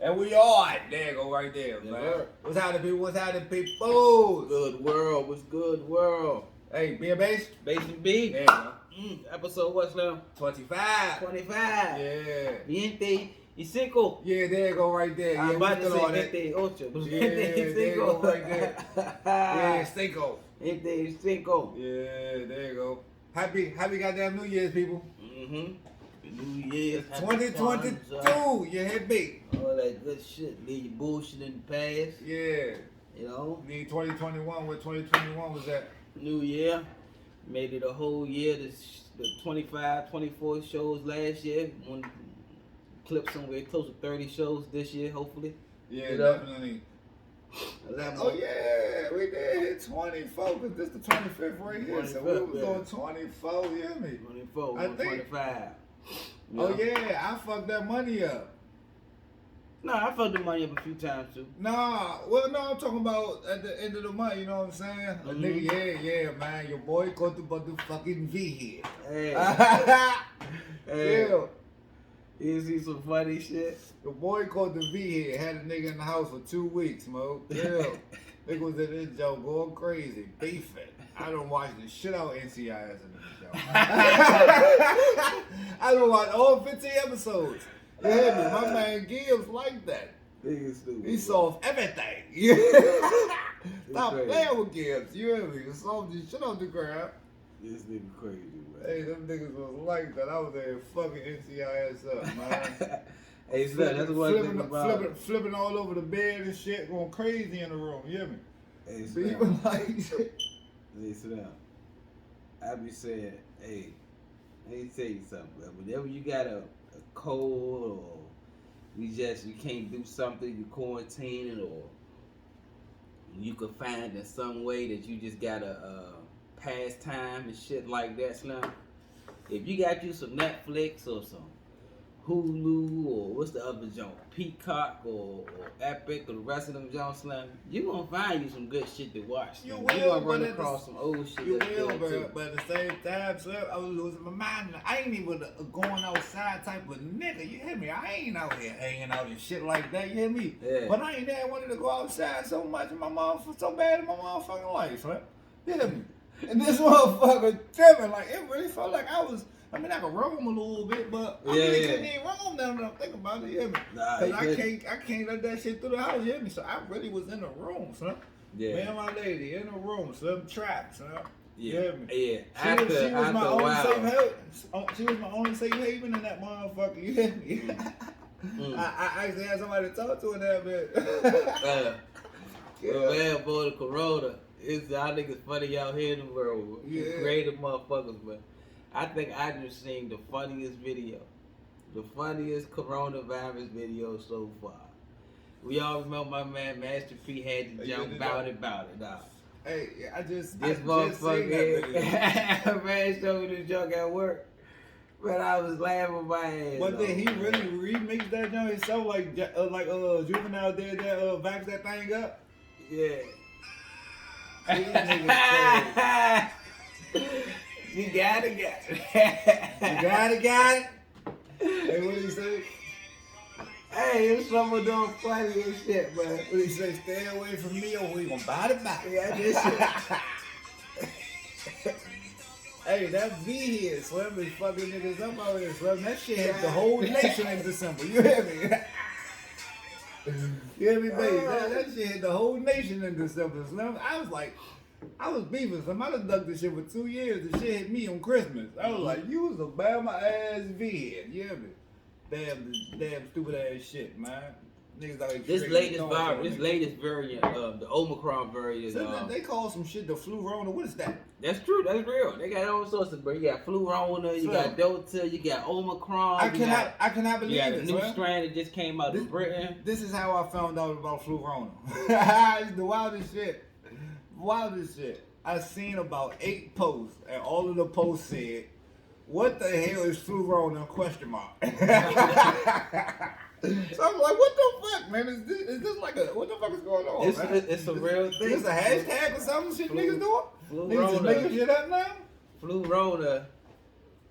And we are. There you go right there, man. Right. What's happening, people? What's happening, people? Good world. What's good world? Hey, B&Base? Base B. There you go. Episode what's now? 25. 25. Yeah. B&Base Yeah, there you go right there. I'm Yeah, about we to still on say that. 28. Yeah, there you go right there. Yeah, Cinco. 25. Yeah, there you go. Happy goddamn New Year's, people. New Year's. 2022. You hit me. All that good shit. Leave your bullshit in the past. Yeah. You know? Need 2021. Where 2021 was at? New year. Made it a whole year. The 25, 24 shows last year. One clip somewhere close to 30 shows this year, hopefully. Yeah, You know? definitely. 11. Oh yeah, we did hit 24 because this the 25th right here. So we 25th, was yeah. on 24, you hear me? 24, I think- 25. Oh yeah, I fucked that money up. Nah, I fucked the money up a few times too. Nah, well no, I'm talking about at the end of the month, you know what I'm saying? A nigga, yeah, man, your boy got the motherfucking V here. Hey, Yeah. you see some funny shit? The boy called the V here, had a nigga in the house for 2 weeks, mo. Yeah. Nigga was in this joke going crazy, beefing. I don't watch the shit out of NCIS in this joke. I don't watch all 15 episodes. You hear me? My man Gibbs like that. Nigga stupid. He solved everything. Stop crazy. playing with Gibbs. You hear me? He solved the shit off the ground. This nigga crazy, man. Hey, them niggas was like that. I was there fucking NCIS up, man. Hey, son, that's one thing about flipping all over the bed and shit, going crazy in the room. You hear me? Hey, Beeping like shit. Hey, sit down. I be saying, hey, let me tell you something, man. Whenever you got a cold or you can't do something, you quarantining, or you could find in some way that you just gotta pass time and shit like that, Slim. If you got you some Netflix or some Hulu or what's the other joint, Peacock or Epic or the rest of them joints, Slim, you gonna find you some good shit to watch. You Slim. will, You gonna run but across some old shit. You that's will, good, too. but at the same time, sir, I was losing my mind. I ain't even a going outside type of nigga. You hear me? I ain't out here hanging out and shit like that. You hear me? Yeah. But I ain't there wanted to go outside so much in my motherfucker, so bad in my motherfucking life, right? You hear me? And this motherfucker tripping, like it really felt like I could roam a little bit, but I really couldn't even roam now that I'm thinking about it, you hear me? Nah, Cause you I can't let that shit through the house, you hear me? So I really was in the room, son. Yeah. Me and my lady in the room, son, trapped, son. You Yeah. hear me? Yeah. She was my after a only while. safe haven. She was my only safe haven in that motherfucker, you hear me? I actually had somebody to talk to in that bit. Well, man, boy, the corona. Y'all niggas funny out here in the world. Yeah. Creative motherfuckers, but I think I just seen the funniest video. The funniest coronavirus video so far. We all remember my man Master P had to jump about it, Nah. Hey, I This just seen that motherfucker, video. man, showed me this joke at work. But I was laughing my ass But off, then he man. really remixed that joint himself, like Juvenile did that, vax that thing up. Yeah. These niggas crazy. You gotta get it. You got it? Hey, what did he say? Hey, it's someone doing funny and shit, man. What did he say? Stay away from me or we gonna bite it back. Yeah, this shit. Hey, that V here, Slim, is fucking niggas up out here, Slim. That shit hit the whole nation in December. You hear me? You hear me, baby? That shit hit the whole nation in December, Slim. I was beefing. Slim. I done dug this shit for 2 years. The shit hit me on Christmas. I was like, you was a bad my ass V head. You hear me? Damn stupid ass shit, man. Niggas out here This tricking latest and virus, throwing this niggas. latest variant, the Omicron variant. So they call some shit the flu rona. What is that? That's true. That's real. They got all sorts of. You got flu rona, you got Delta, you got Omicron. I cannot believe You got a it. new Slim. strand that just came out of Britain. This is how I found out about flu rona. It's the wildest shit. Wildest shit. I seen about 8 posts, and all of the posts said, "What the hell is flu rona?" question mark. So I'm like, what the fuck, man? Is this like what the fuck is going on, man? It's a real thing. This a hashtag or something shit niggas doing? Flu Niggas just rona. making shit up now? Flu rona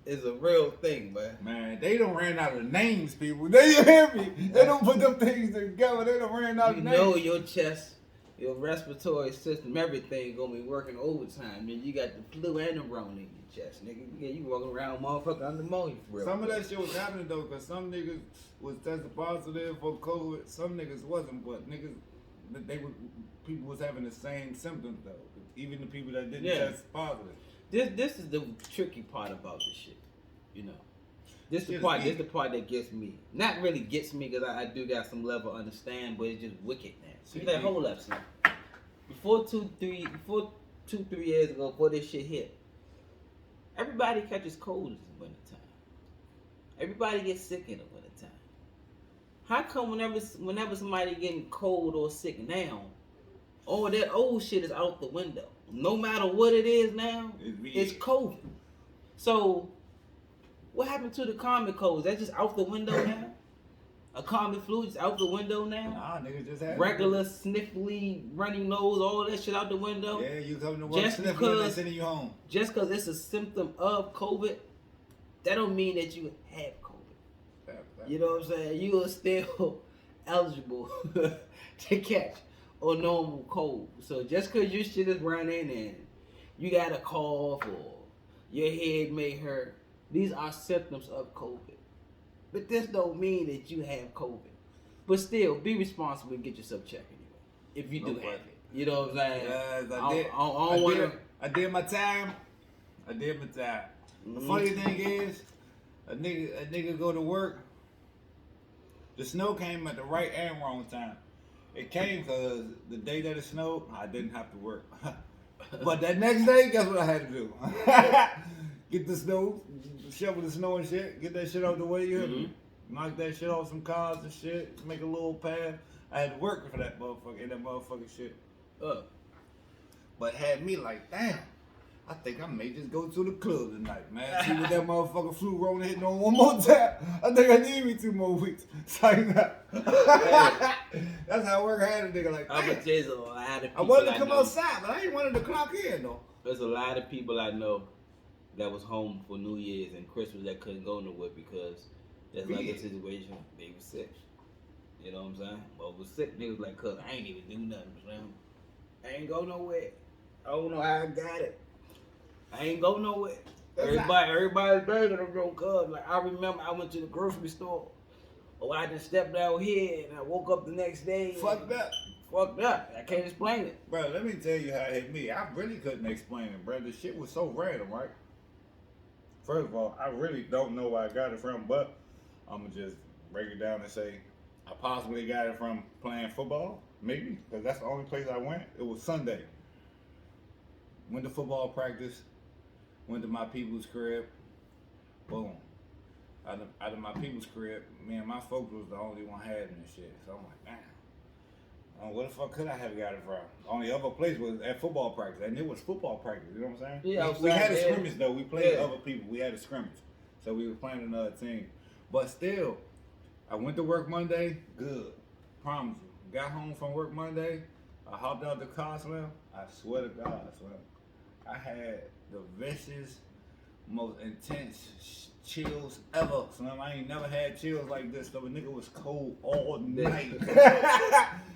is a real thing, man. Man, they don't ran out of names, people. They hear me. They don't put them things together. They don't ran out of names. You know your chest, your respiratory system, everything gonna be working overtime. Then you got the flu and the Rona in your chest, nigga. Yeah, you walking around motherfucker on pneumonia for real. Some of that shit was happening though, cause some niggas was tested positive for COVID. Some niggas wasn't, but niggas, people was having the same symptoms though. Even the people that didn't test positive. This is the tricky part about this shit, you know. This the part that gets me. Not really gets me because I do got some level of understand, but it's just wicked now. See that hold up, son. Before 2-3 years ago, before this shit hit, everybody catches colds in the wintertime. Everybody gets sick in the wintertime. How come whenever somebody getting cold or sick now, all that old shit is out the window? No matter what it is now, it's COVID. So, what happened to the common colds? That's just out the window now? A common flu is out the window now? Nah, niggas just had regular, sniffly, runny nose, all that shit out the window? Yeah, you come to work sniffling and sending you home. Just because it's a symptom of COVID, that don't mean that you have COVID. You know what I'm saying? You are still eligible to catch a normal cold. So just because your shit is running and you got a cough or your head may hurt, these are symptoms of COVID. But this don't mean that you have COVID. But still, be responsible and get yourself checked anyway. If you do have it. You know what I'm saying? Yes, I did my time. The funny thing is, a nigga go to work. The snow came at the right and wrong time. It came because the day that it snowed, I didn't have to work. But that next day, guess what I had to do? Get the snow, shovel the snow and shit, get that shit out the way, you hear me? Knock that shit off some cars and shit, make a little path. I had to work for that motherfucking shit. But had me like, damn, I think I may just go to the club tonight, man. See what that motherfucking flu Rona hitting on one more time. I think I need me 2 more weeks. Sign up. That's how work had a nigga like that. I wanted to come outside, but I ain't wanted to clock in though. There's a lot of people I know that was home for New Year's and Christmas that couldn't go nowhere because that's like a situation. They were sick. You know what I'm saying? Well, was sick. Niggas like, cuz I ain't even do nothing, man. I ain't go nowhere. I don't know how I got it. I ain't go nowhere. Everybody's better than a cuz. Like I remember I went to the grocery store. Oh, I just stepped out here and I woke up the next day. Fucked up. I can't explain it. Bro, let me tell you how it hit me. I really couldn't explain it, bro. The shit was so random, right? First of all, I really don't know where I got it from, but I'm going to just break it down and say I possibly got it from playing football, maybe, because that's the only place I went. It was Sunday. Went to football practice, went to my people's crib, boom. Out of my people's crib, me and my folks was the only one having this shit. So I'm like, damn. Where the fuck could I have got it from? The only other place was at football practice, and it was football practice. You know what I'm saying? Yeah, we had a scrimmage though. We played other people. We had a scrimmage, so we were playing another team. But still, I went to work Monday. Good, promise you. Got home from work Monday. I hopped out the car, Slim. I swear to God, Slim. I had the vicious, most intense chills ever. Slim, I ain't never had chills like this. So a nigga was cold all night.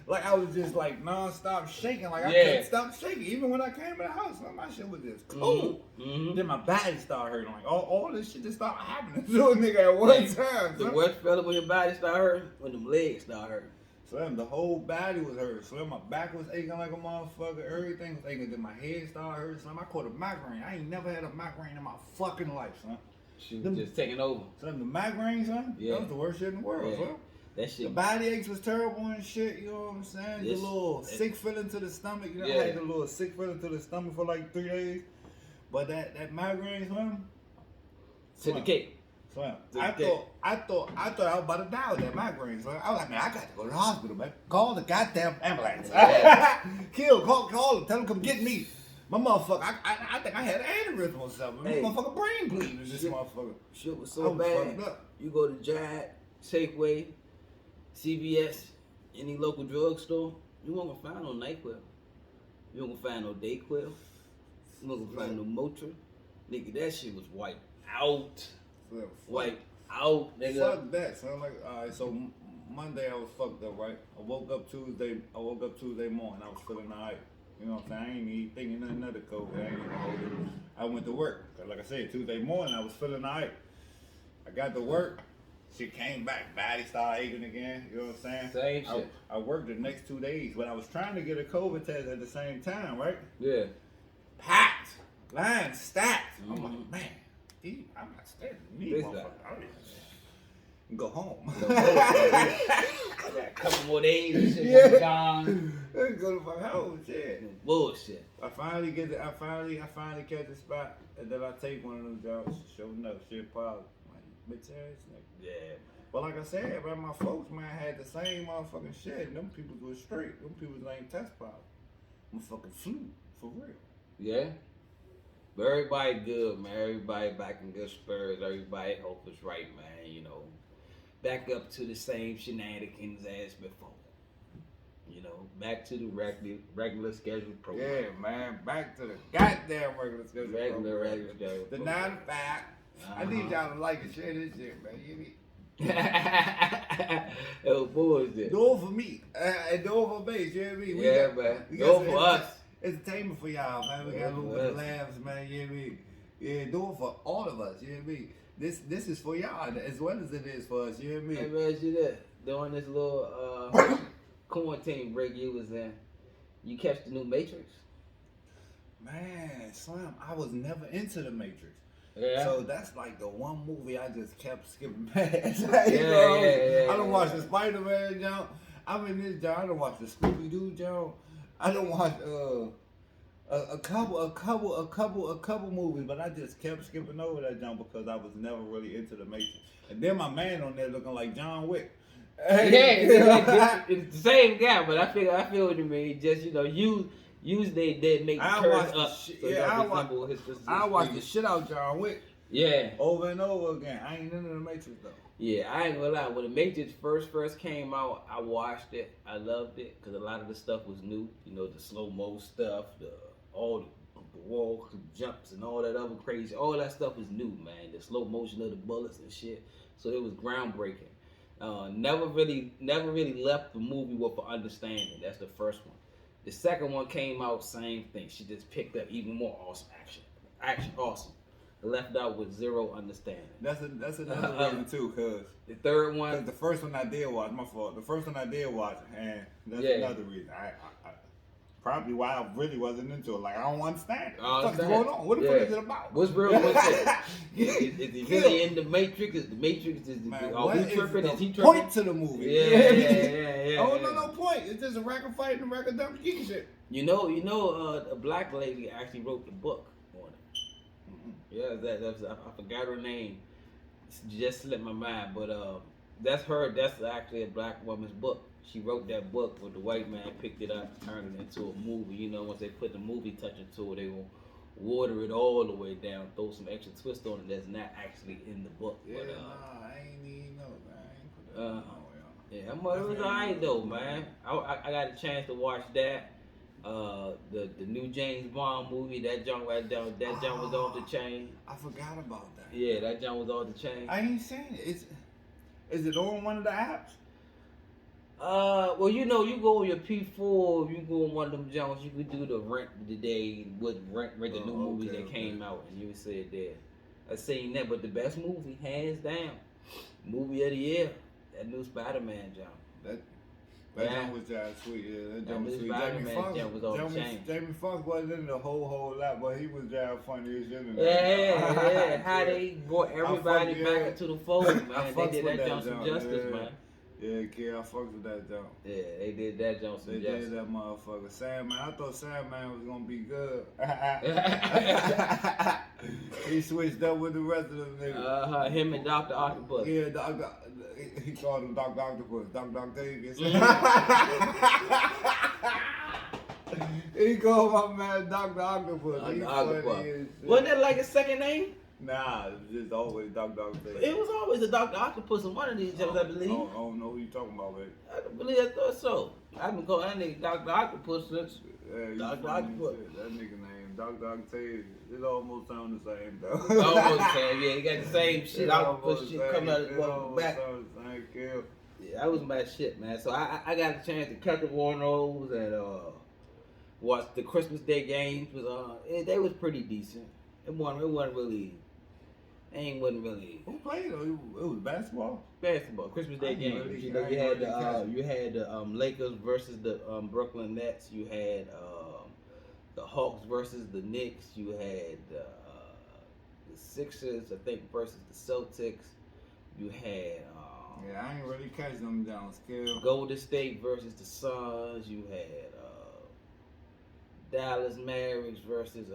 Like I was just like non-stop shaking. Like I couldn't stop shaking. Even when I came in the house, Slim, my shit was just cold. Then my body started hurting. Like all this shit just started happening to a nigga at one time. The worst feeling when your body started hurting, when them legs started hurting. Slim, the whole body was hurt. Slim, my back was aching like a motherfucker. Everything was aching. Then my head started hurting. Slim, I caught a migraine. I ain't never had a migraine in my fucking life, son. She was just taking over. Slim, the migraine, son? Yeah. That was the worst shit in the world, son. That shit. The body aches was terrible and shit, you know what I'm saying? The little sick feeling to the stomach. You know, I had a little sick feeling to the stomach for like 3 days. But that migraine, Slim? To the cake. Slim. I thought I was about to die with that migraine. So I was like, man, I got to go to the hospital, man. Call the goddamn ambulance. Call them. Tell them come get me. My motherfucker, I think I had an aneurysm or something. My motherfucker brain bleeding in this motherfucker. Shit was so bad. You go to Giant, Safeway, CVS, any local drugstore, you won't gonna find no NyQuil. You won't gonna find no DayQuil. You won't gonna find no Motrin. Nigga, that shit was white. out. Fuck. Like, out, nigga. Fuck that, son. Like, alright, so Monday I was fucked up, right? I woke up Tuesday morning. I was feeling alright. You know what I'm saying? I ain't even thinking nothing of the COVID. I ain't even hold it. I went to work. 'Cause like I said, Tuesday morning I was feeling alright. I got to work. Shit came back. Body started aching again. You know what I'm saying? Same shit. I worked the next 2 days, but I was trying to get a COVID test at the same time, right? Yeah. Packed. Line stacked. I'm Mhm. like, man, I'm not standing. This These guy. motherfuckers out here. Go home. I got a couple more days and shit. Yeah. Gone. Let's go to my home. Shit. Bullshit. I finally catch a spot, and then I take one of them jobs. Showing up, shit positive. Like, bitch ass nigga. Yeah, man. But like I said, man, my folks, man, had the same motherfucking shit. And them people was straight. Them people ain't test positive. I'm fucking flu, for real. Yeah. But everybody good, man. Everybody back in good spirits. Everybody hope is right, man. You know, back up to the same shenanigans as before. You know, back to the regular scheduled program. Yeah, man, back to the goddamn regular schedule. Regular schedule. The 9 to 5. I need y'all to like and share this shit, man. You need It was bullshit. do it for me. And do it for base, you know what I mean? Yeah, man. Do it for us. Entertainment for y'all, man. We got a little bit of laughs, man, you know what I mean? Yeah, do it for all of us, you know what I mean? This is for y'all as well as it is for us, you know what I Hey, mean? man, you there? During this little quarantine break you was in, you catch the new Matrix? Man, Slim, I was never into the Matrix. Yeah. So that's like the one movie I just kept skipping past. You Yeah, know? yeah, I don't watch the Spider-Man jump. I'm in this jump. I don't watch the Scooby-Doo jump. I don't watch a couple movies, but I just kept skipping over that jump because I was never really into the Matrix. And then my man on there looking like John Wick. It's the same guy, but I feel what you mean. Just, you know, use they make the curse up. I watched the shit out John Wick. Yeah. Over and over again. I ain't into the Matrix though. Yeah, I ain't gonna lie. When the Matrix first came out, I watched it. I loved it because a lot of the stuff was new. You know, the slow mo stuff, all the wall jumps and all that other crazy. All that stuff was new, man. The slow motion of the bullets and shit. So it was groundbreaking. Never really left the movie with an understanding. That's the first one. The second one came out, same thing. She just picked up even more awesome action awesome. Left out with zero understanding. That's another reason too, cause the third one, cause the first one I did watch, my fault. The first one I did watch, and that's another reason. I probably why I really wasn't into it. Like I don't understand. What's going on? What the fuck is it about? What's real? What's it? Is he really in the Matrix? Is the Matrix? Are we tripping? Is he tripping? Point to the movie. Yeah. Oh no point. It's just a rack of fighting, a rack of dumb geek shit. You know, a black lady actually wrote the book on it. Yeah, I forgot her name. It just slipped my mind, but that's her. That's actually a black woman's book. She wrote that book, but the white man picked it up, turned it into a movie. You know, once they put the movie touch into it, they will water it all the way down, throw some extra twist on it that's not actually in the book. Yeah, but, I ain't even know, man. I ain't put that on, yeah, that mother was alright though, man. I got a chance to watch that. The new James Bond movie, that junk right down, that junk was off the chain. I forgot about that. Yeah, that junk was off the chain. I ain't seen it. Is it on one of the apps? Well, you know, you go on your P4, you go on one of them junks, you could do the rent today with rent the new movies that came out, and you would say it there. I seen that, but the best movie, hands down, movie of the year, that new Spider-Man junk. That jump was just sweet. Yeah, that jump was sweet. Jamie Foxx wasn't in the whole lot, but he was just funny as shit. Yeah. How they brought everybody back into the fold, man. They did that jump some justice, man. Yeah, kid, I fucked with that jump. Yeah, they did that jump some justice. They did that motherfucker. Sandman, I thought Sandman was gonna be good. He switched up with the rest of them niggas. Him and Dr. Octopus. Yeah, he called him Dr. Octopus. Dr. Davis. He called my man Dr. Octopus. Wasn't that like a second name? Nah, it was just always Dr. Octopus. It was always a Dr. Octopus in one of these jokes, I believe. I don't know who you talking about, baby. I thought so. I've been calling that nigga Dr. Octopus since Dr. Octopus. That nigga name Doctor Octavius. It almost sound the same though. Almost same, yeah. He got the same shit. Output shit coming out of his back. Kill. Yeah, that was my shit, man. So I got a chance to cut the Warnos and watch the Christmas Day games. They was pretty decent. It wasn't really. Wasn't really. Who played? It was basketball. Basketball, Christmas Day game. Really, You had the Lakers versus the Brooklyn Nets. You had the Hawks versus the Knicks. You had the Sixers, I think, versus the Celtics. You had yeah, I ain't really catch them down skill. Golden State versus the Suns. You had Dallas Mavericks versus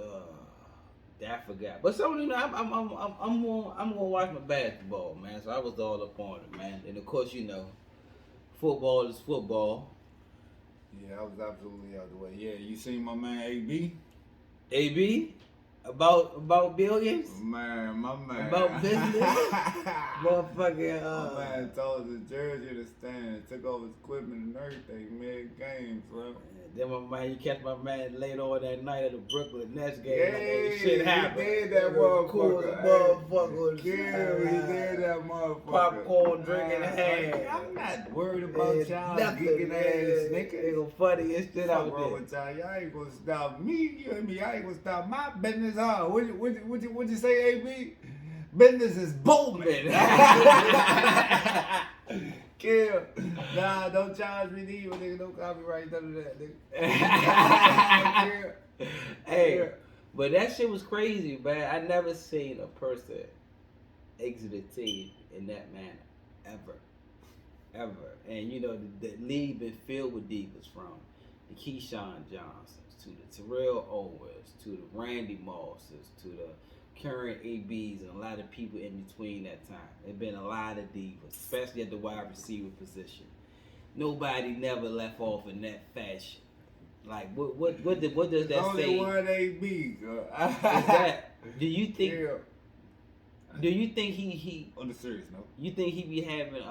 I forgot. But so you know, I'm gonna watch my basketball, man. So I was all up on it, man. And of course, you know, football is football. Yeah, I was absolutely out the way. Yeah, you seen my man AB? AB? About billions? Man, my man. About business? Motherfucking my man told the jersey to stand, took off his equipment and everything, mid-game, bro. Then my man, you catch my man late on that night at the Brooklyn Nets game. Yeah, like that shit happened. He did that motherfucker. Cool as a motherfucker. Yeah, he did that motherfucker. Popcorn drinking hand. I'm not worried about y'all geeking ass niggas. They go funny and shit out there. With y'all. Y'all ain't gonna stop me. You hear me? I ain't gonna stop my business. What'd you say, AB? Business is booming. Kill. Nah, don't charge me neither, nigga. No copyright, none of that, nigga. Hey, but that shit was crazy, man. I never seen a person exit a team in that manner, ever. And you know, the league been filled with divas, from the Keyshawn Johnsons to the Terrell Owens to the Randy Mosses to the current ABs and a lot of people in between that time. There's been a lot of divas, especially at the wide receiver position. Nobody never left off in that fashion. Like what does that only say? Only one AB. Do you think? Yeah. Do you think he? On the serious note. You think he be having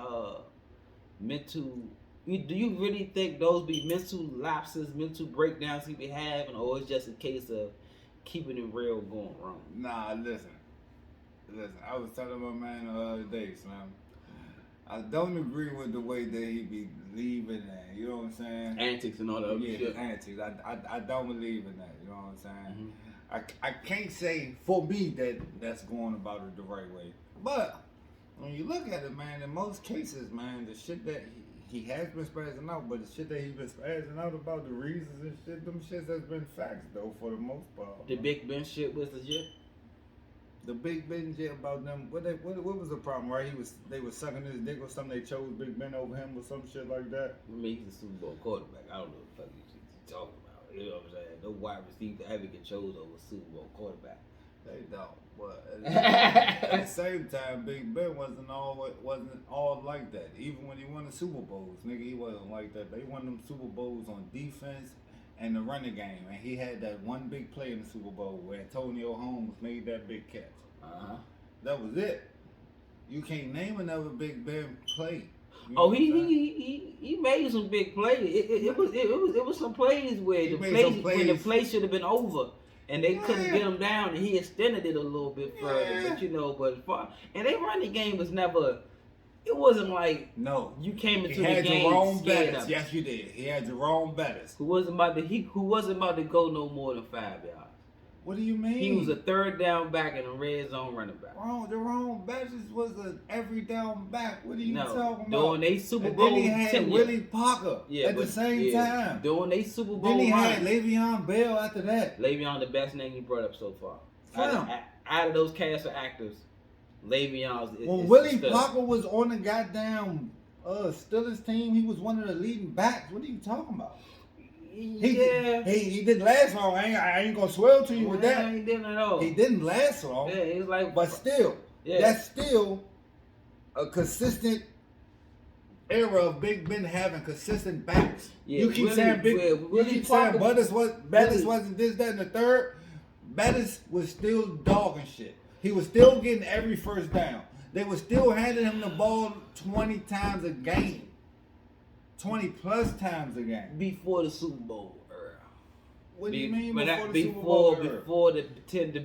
mental? Do you really think those be mental lapses, mental breakdowns he be having, or it's just a case of keeping it real going wrong? Nah, listen. I was telling my man the other day, Slim. I don't agree with the way that he be leaving and, you know what I'm saying? Antics and all that other shit. Antics. I don't believe in that, you know what I'm saying? Mm-hmm. I can't say for me that that's going about it the right way. But when you look at it, man, in most cases, man, the shit that he has been spazzing out, but the shit that he's been spazzing out about, the reasons and shit, them shits has been facts, though, for the most part. The Big Ben shit was legit? The Big Ben shit about them, what was the problem, right? They was sucking his dick or something, they chose Big Ben over him or some shit like that? I mean, he's a Super Bowl quarterback. I don't know what the fuck you talking about. You know what I'm saying? No wide receiver ever get chose over a Super Bowl quarterback. They don't. But at the same time, Big Ben wasn't all like that. Even when he won the Super Bowls, nigga, he wasn't like that. They won them Super Bowls on defense and the running game. And he had that one big play in the Super Bowl where Antonio Holmes made that big catch. That was it. You can't name another Big Ben play. You know he made some big plays. It was some plays where the play should have been over. And they couldn't get him down, and he extended it a little bit further. But you know, and they running game was never. It wasn't like you came into the game Jerome scared Bettis. of Yes, you did. He had Jerome Bettis, who wasn't about to go no more than 5 yards. What do you mean? He was a third down back and a red zone running back. Jerome Bettis was an every down back. What are you talking about? During they Super Bowl, then he had Willie Parker at the same time. During they Super Bowl, then he had Le'Veon Bell after that. Le'Veon, the best name you brought up so far. Out of those cast of actors, Le'Veon is when Willie Parker was on the goddamn Steelers team, he was one of the leading backs. What are you talking about? He didn't last long. I ain't gonna swear to you with that. He didn't at all. He didn't last long. Yeah, he was like, but still, that's still a consistent era of Big Ben having consistent backs. Yeah, you keep saying Bettis wasn't this, that, and the third. Bettis was still dogging shit. He was still getting every first down. They were still handing him the ball 20 times a game. 20 plus times a game. Before the Super Bowl era. What do you mean before the Super Bowl era? Before the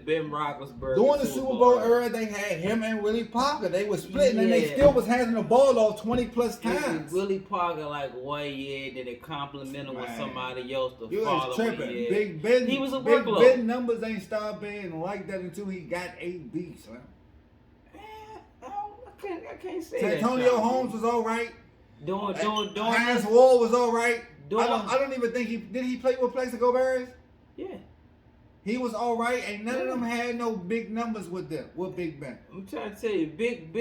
Ben Roethlisberger. During the Super Bowl era, they had him and Willie Parker. They were splitting, and they still was handing the ball off 20+ times. Willie Parker like 1 year, then they compliment him with somebody else the following year. Big Ben, he was a Big workload. Ben numbers ain't start being like that until he got AB, son. I can't say Santonio Holmes was all right. Doing Hines Ward was all right. I don't even think he play with Plaxico Burress? Yeah. He was all right. Ain't none of them had no big numbers with them. With Big Ben. I'm trying to tell you, Big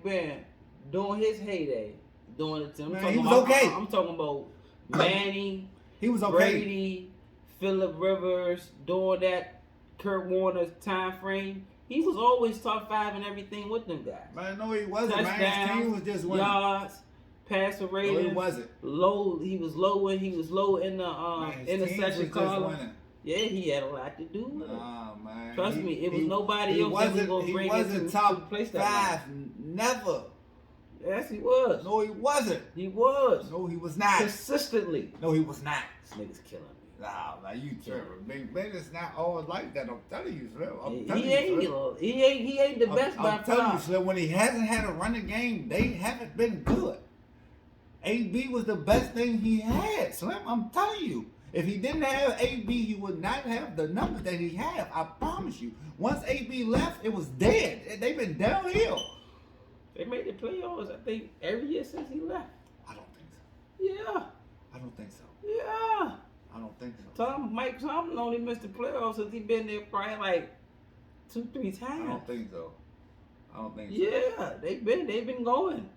Ben during his heyday, during the time. He was okay. I'm talking about Manning. He was okay. Brady, Phillip Rivers, during that Kurt Warner's time frame. He was always top 5 in everything with them guys. Man, no, he wasn't. Touchdowns, man, his team was just winning. Yards, passer rating. No, he wasn't. Low. He was low in the interception column. Yeah, he had a lot to do with it. Nah, man. Trust me, it was nobody else that was going to bring it to top place 5. that. Never. Yes, he was. No, he wasn't. He was. No, he was not. Consistently. No, he was not. This nigga's killing me. Nah, man, you tripping. Big Ben is not all like that. I'm telling you, Slim. He ain't the best by far. I'm telling you, Slim, when he hasn't had a running game, they haven't been good. AB was the best thing he had, Slim. I'm telling you. If he didn't have AB, he would not have the numbers that he have. I promise you. Once AB left, it was dead. They've been downhill. They made the playoffs, I think, every year since he left. I don't think so. Yeah. I don't think so. Yeah. I don't think so. Mike Tomlin only missed the playoffs since he been there probably like 2-3 times. I don't think so. Yeah, they've been going.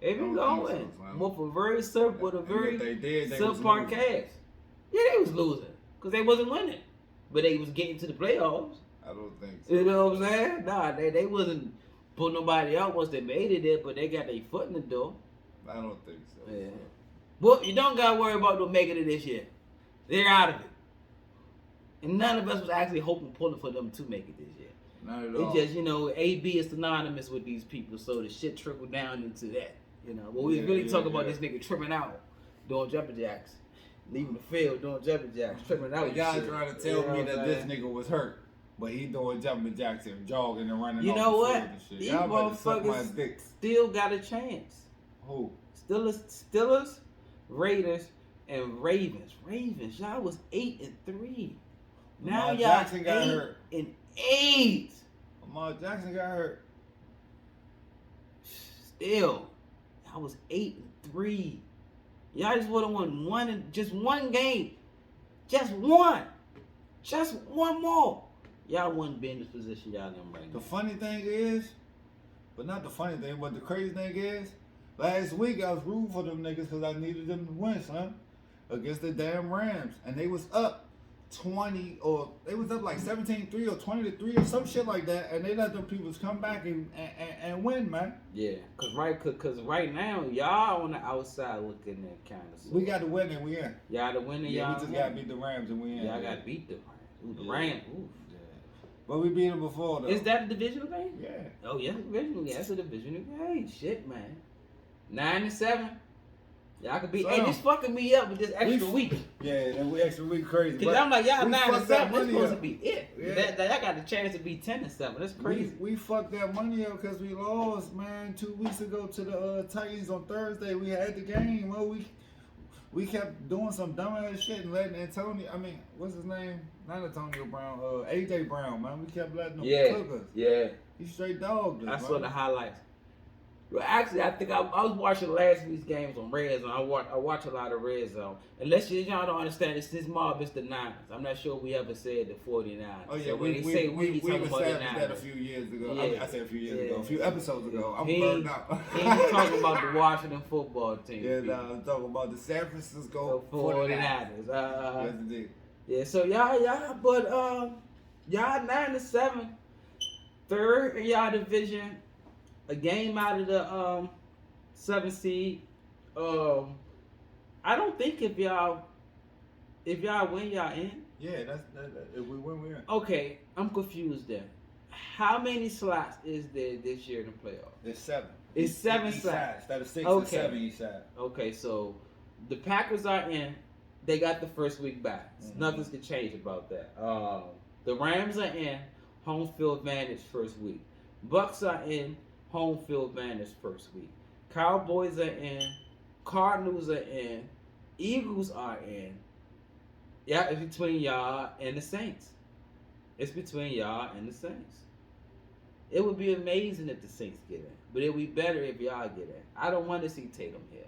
They've been going with a very subpar cast. Yeah, they was losing because they wasn't winning, but they was getting to the playoffs. I don't think so. You know what I'm saying? Nah, they wasn't putting nobody out once they made it there, but they got their foot in the door. I don't think so. Yeah. Well, you don't gotta worry about them making it this year. They're out of it. And none of us was actually hoping, pulling for them to make it this year. Not at all. It's just, AB is synonymous with these people, so the shit trickled down into that. But we really talk about this nigga tripping out, doing jumping jacks, leaving the field, doing jumping jacks, tripping out. Y'all trying to tell me that this nigga was hurt, but he doing jumping jacks and jogging and running. You know what? These motherfuckers still got a chance. Who? Steelers, Raiders, and Ravens. Y'all was 8-3. Now y'all Jackson got hurt. 8. Lamar Jackson got hurt. Still, y'all was 8-3. Y'all just would have won just one game. Just one more. Y'all wouldn't be in this position y'all in right now. The funny thing is, but not the funny thing, but the crazy thing is, last week I was rooting for them niggas because I needed them to win, son, against the damn Rams, and they was up 20 or they was up like 17-3 or 20-3 or some shit like that, and they let them people come back and win, man. Yeah, cause right now y'all on the outside looking at kind of. We got to win and we in. Y'all to win and we just got to beat the Rams and we in. Y'all got to beat the Rams. Ooh, the Rams. Ooh. Yeah. But we beat them before though. Is that a divisional game? Yeah. Oh yeah, divisional. Yeah, that's a divisional game. Shit, man. 9-7. Y'all could be. So, hey, this fucking me up with this extra week. Yeah, that extra week crazy. Cause I'm like, y'all 9-7. That's supposed to be it. Yeah. Y'all got the chance to be 10-7. That's crazy. We fucked that money up because we lost, man. 2 weeks ago to the Titans on Thursday. We had the game. Well, we kept doing some dumbass shit and letting Antonio. I mean, what's his name? Not Antonio Brown. AJ Brown, man. We kept letting him cook us. Yeah. He straight dogged us. I saw the highlights. Well, actually, I think I was watching last week's games on Red Zone. I watch a lot of Red Zone. Unless y'all don't understand, this mob is the Niners. I'm not sure we ever said the 49ers. Oh yeah, so we talking about the that a few years ago. Yeah. I said a few years ago, a few episodes ago. I'm he burned out. He ain't talking about the Washington football team. Yeah, I'm talking about the San Francisco 49ers. Yes, indeed. Yeah, so y'all 9-7, third in y'all division, a game out of the 7th seed. I don't think if y'all win, y'all in. Yeah, that's if we win, we're in. Okay, I'm confused there. How many slots is there this year in the playoffs? There's 7. It's 7 each slots. Side. Instead of 6 okay. and 7 each side. Okay, so the Packers are in. they got the first week back. Mhm. Nothing's can change about that. The Rams are in home field advantage first week. Bucks are in home field advantage first week. Cowboys are in. Cardinals are in. Eagles are in. Yeah, it's between y'all and the Saints. It's between y'all and the Saints. It would be amazing if the Saints get in, but it would be better if y'all get in. I don't want to see Tatum here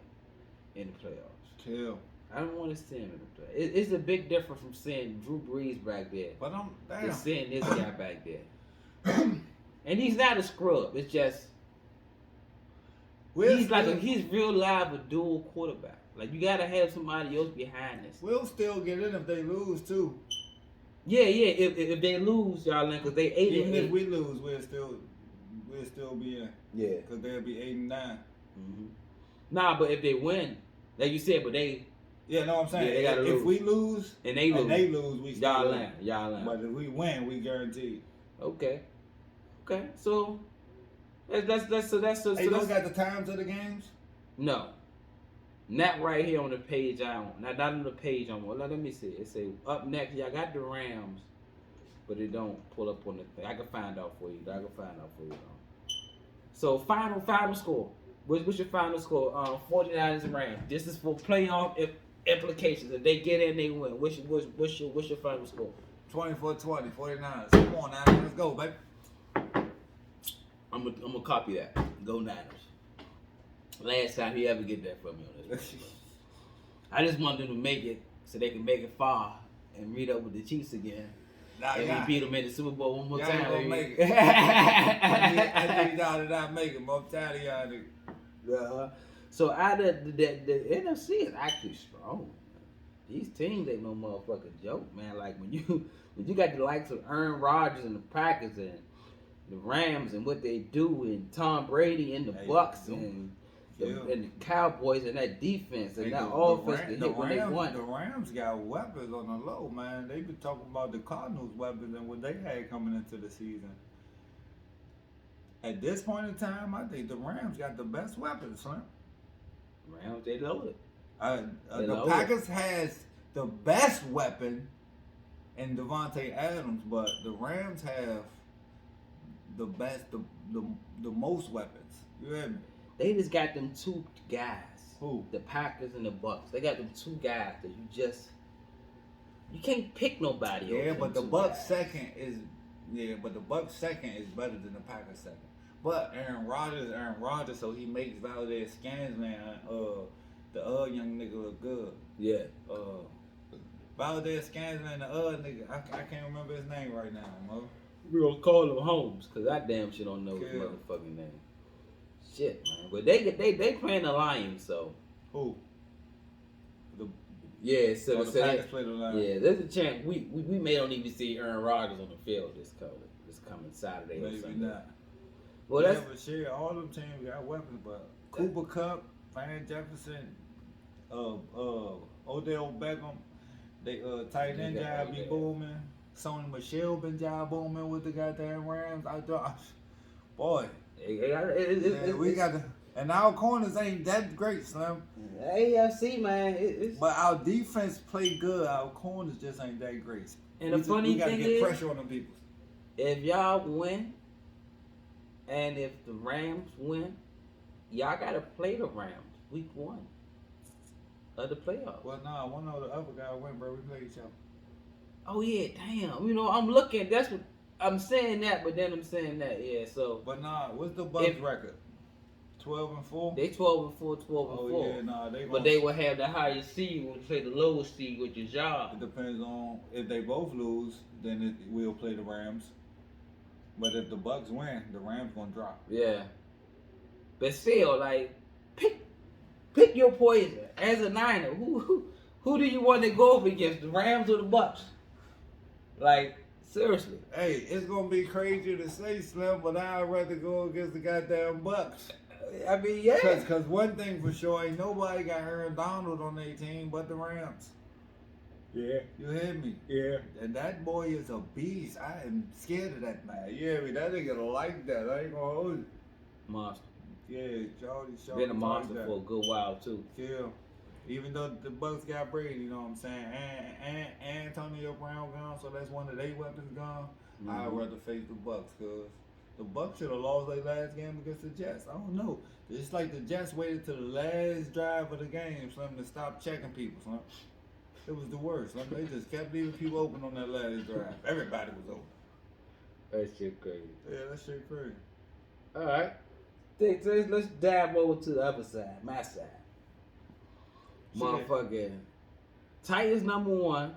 in the playoffs. Kill. I don't want to see him in the playoffs. It's a big difference from seeing Drew Brees back there But I'm than damn. seeing this guy back there. And he's not a scrub. It's just he's real live a dual quarterback. Like you gotta have somebody else behind this. We'll still get in if they lose too. Yeah. If they lose, y'all, because they 8 Even and 8. if we lose, we'll still be in. Yeah. Because they'll be 8 and 9. Mm-hmm. Nah, but if they win, like you said, but they. Yeah, no, I'm saying Yeah, they gotta if lose. we lose And they lose, we still y'all win. land. Y'all land. But if we win, we guaranteed. Okay. So that's Hey, you got the times of the games? no. Not right here on the page I on. Not on the page I'm on. Let me see. It say up next. Y'all got the Rams, but it don't pull up on the thing. I can find out for you. Though. So final score. What's your final score? 49ers and Rams. This is for playoff implications. If they get in, they win. What's your final score? 24-20, 49ers. Come on, Niners. Let's go, baby. I'm gonna copy that. Go Niners. Last time he ever get that from me on this. I just wanted them to make it so they can make it far and meet up with the Chiefs again. And we beat them in the Super Bowl one more time. Y'all gonna make it. I need y'all to not make it. I'm tired of y'all niggas. So out of the NFC is actually strong. These teams ain't no motherfucking joke, man. Like when you got the likes of Aaron Rodgers and the Packers and the Rams and what they do, and Tom Brady and the Bucks and the Cowboys and that defense and that offense that hit when they won. The Rams got weapons on the low, man. They been talking about the Cardinals' weapons and what they had coming into the season. At this point in time, I think the Rams got the best weapons, Slim. Rams, they loaded. The Packers has the best weapon in Devontae Adams, but the Rams have the best, the most weapons. You hear me? They just got them two guys. Who? The Packers and the Bucks. They got them two guys that you can't pick nobody. Yeah, over but the them two Bucks guys. second is better than the Packers second. But Aaron Rodgers, so he makes Valdez Scans, man. The young nigga look good. Yeah. Valdez Scans, man. The nigga, I can't remember his name right now, mo. We're gonna call him Holmes, cause I damn sure don't know his motherfucking name. Shit, man. But they playing the Lions, so. Who? Yeah, so the Packers play the Lions. Yeah, there's a chance we may don't even see Aaron Rodgers on the field this coming Saturday or Maybe Sunday. not. Well, yeah, that's but shit, all them teams got weapons, but Cooper Kupp, Van Jefferson, Odell Beckham, they tight end job be booming. Sony Michelle been job booming with the goddamn Rams. I thought, boy, we got the. And our corners ain't that great, Slim. AFC, man. But our defense play good. Our corners just ain't that great. And the funny we gotta thing get is, pressure on them people. If y'all win, and if the Rams win, y'all gotta play the Rams week 1 of the playoffs. Well, nah, one of the other guy went, bro. We played each other. Oh yeah, damn. You know, I'm looking. That's what I'm saying that, but then I'm saying that. Yeah. So. But nah, what's the Bucks record? 12-4. They 12-4, 12-4. Oh yeah, nah, but they will have the highest seed. We'll play the lowest seed, which is y'all. It depends on if they both lose, then we'll play the Rams. But if the Bucks win, the Rams gonna drop. Yeah. But still, like, pick your poison. As a Niner, who do you want to go up against, the Rams or the Bucks? Like, seriously. Hey, it's gonna be crazy to say, Slim, but I'd rather go against the goddamn Bucks. I mean, yeah. Because one thing for sure, ain't nobody got Aaron Donald on their team but the Rams. Yeah. You hear me? Yeah. And that boy is a beast. I am scared of that man. You hear me? That nigga like that. I ain't gonna hold it. Monster. Yeah, Charlie. Been a monster for a good while, too. Yeah. Even though the Bucks got Brady, you know what I'm saying, and Antonio Brown gone, so that's one of their weapons gone. I'd rather face the Bucks, cause the Bucks should have lost their last game against the Jets. I don't know. It's like the Jets waited to the last drive of the game for them to stop checking people, son. It was the worst. Like, they just kept leaving people open on that last drive. Everybody was open. That shit crazy. Yeah, that shit crazy. All right. Let's dive over to the other side, my side. Motherfucking Titans #1.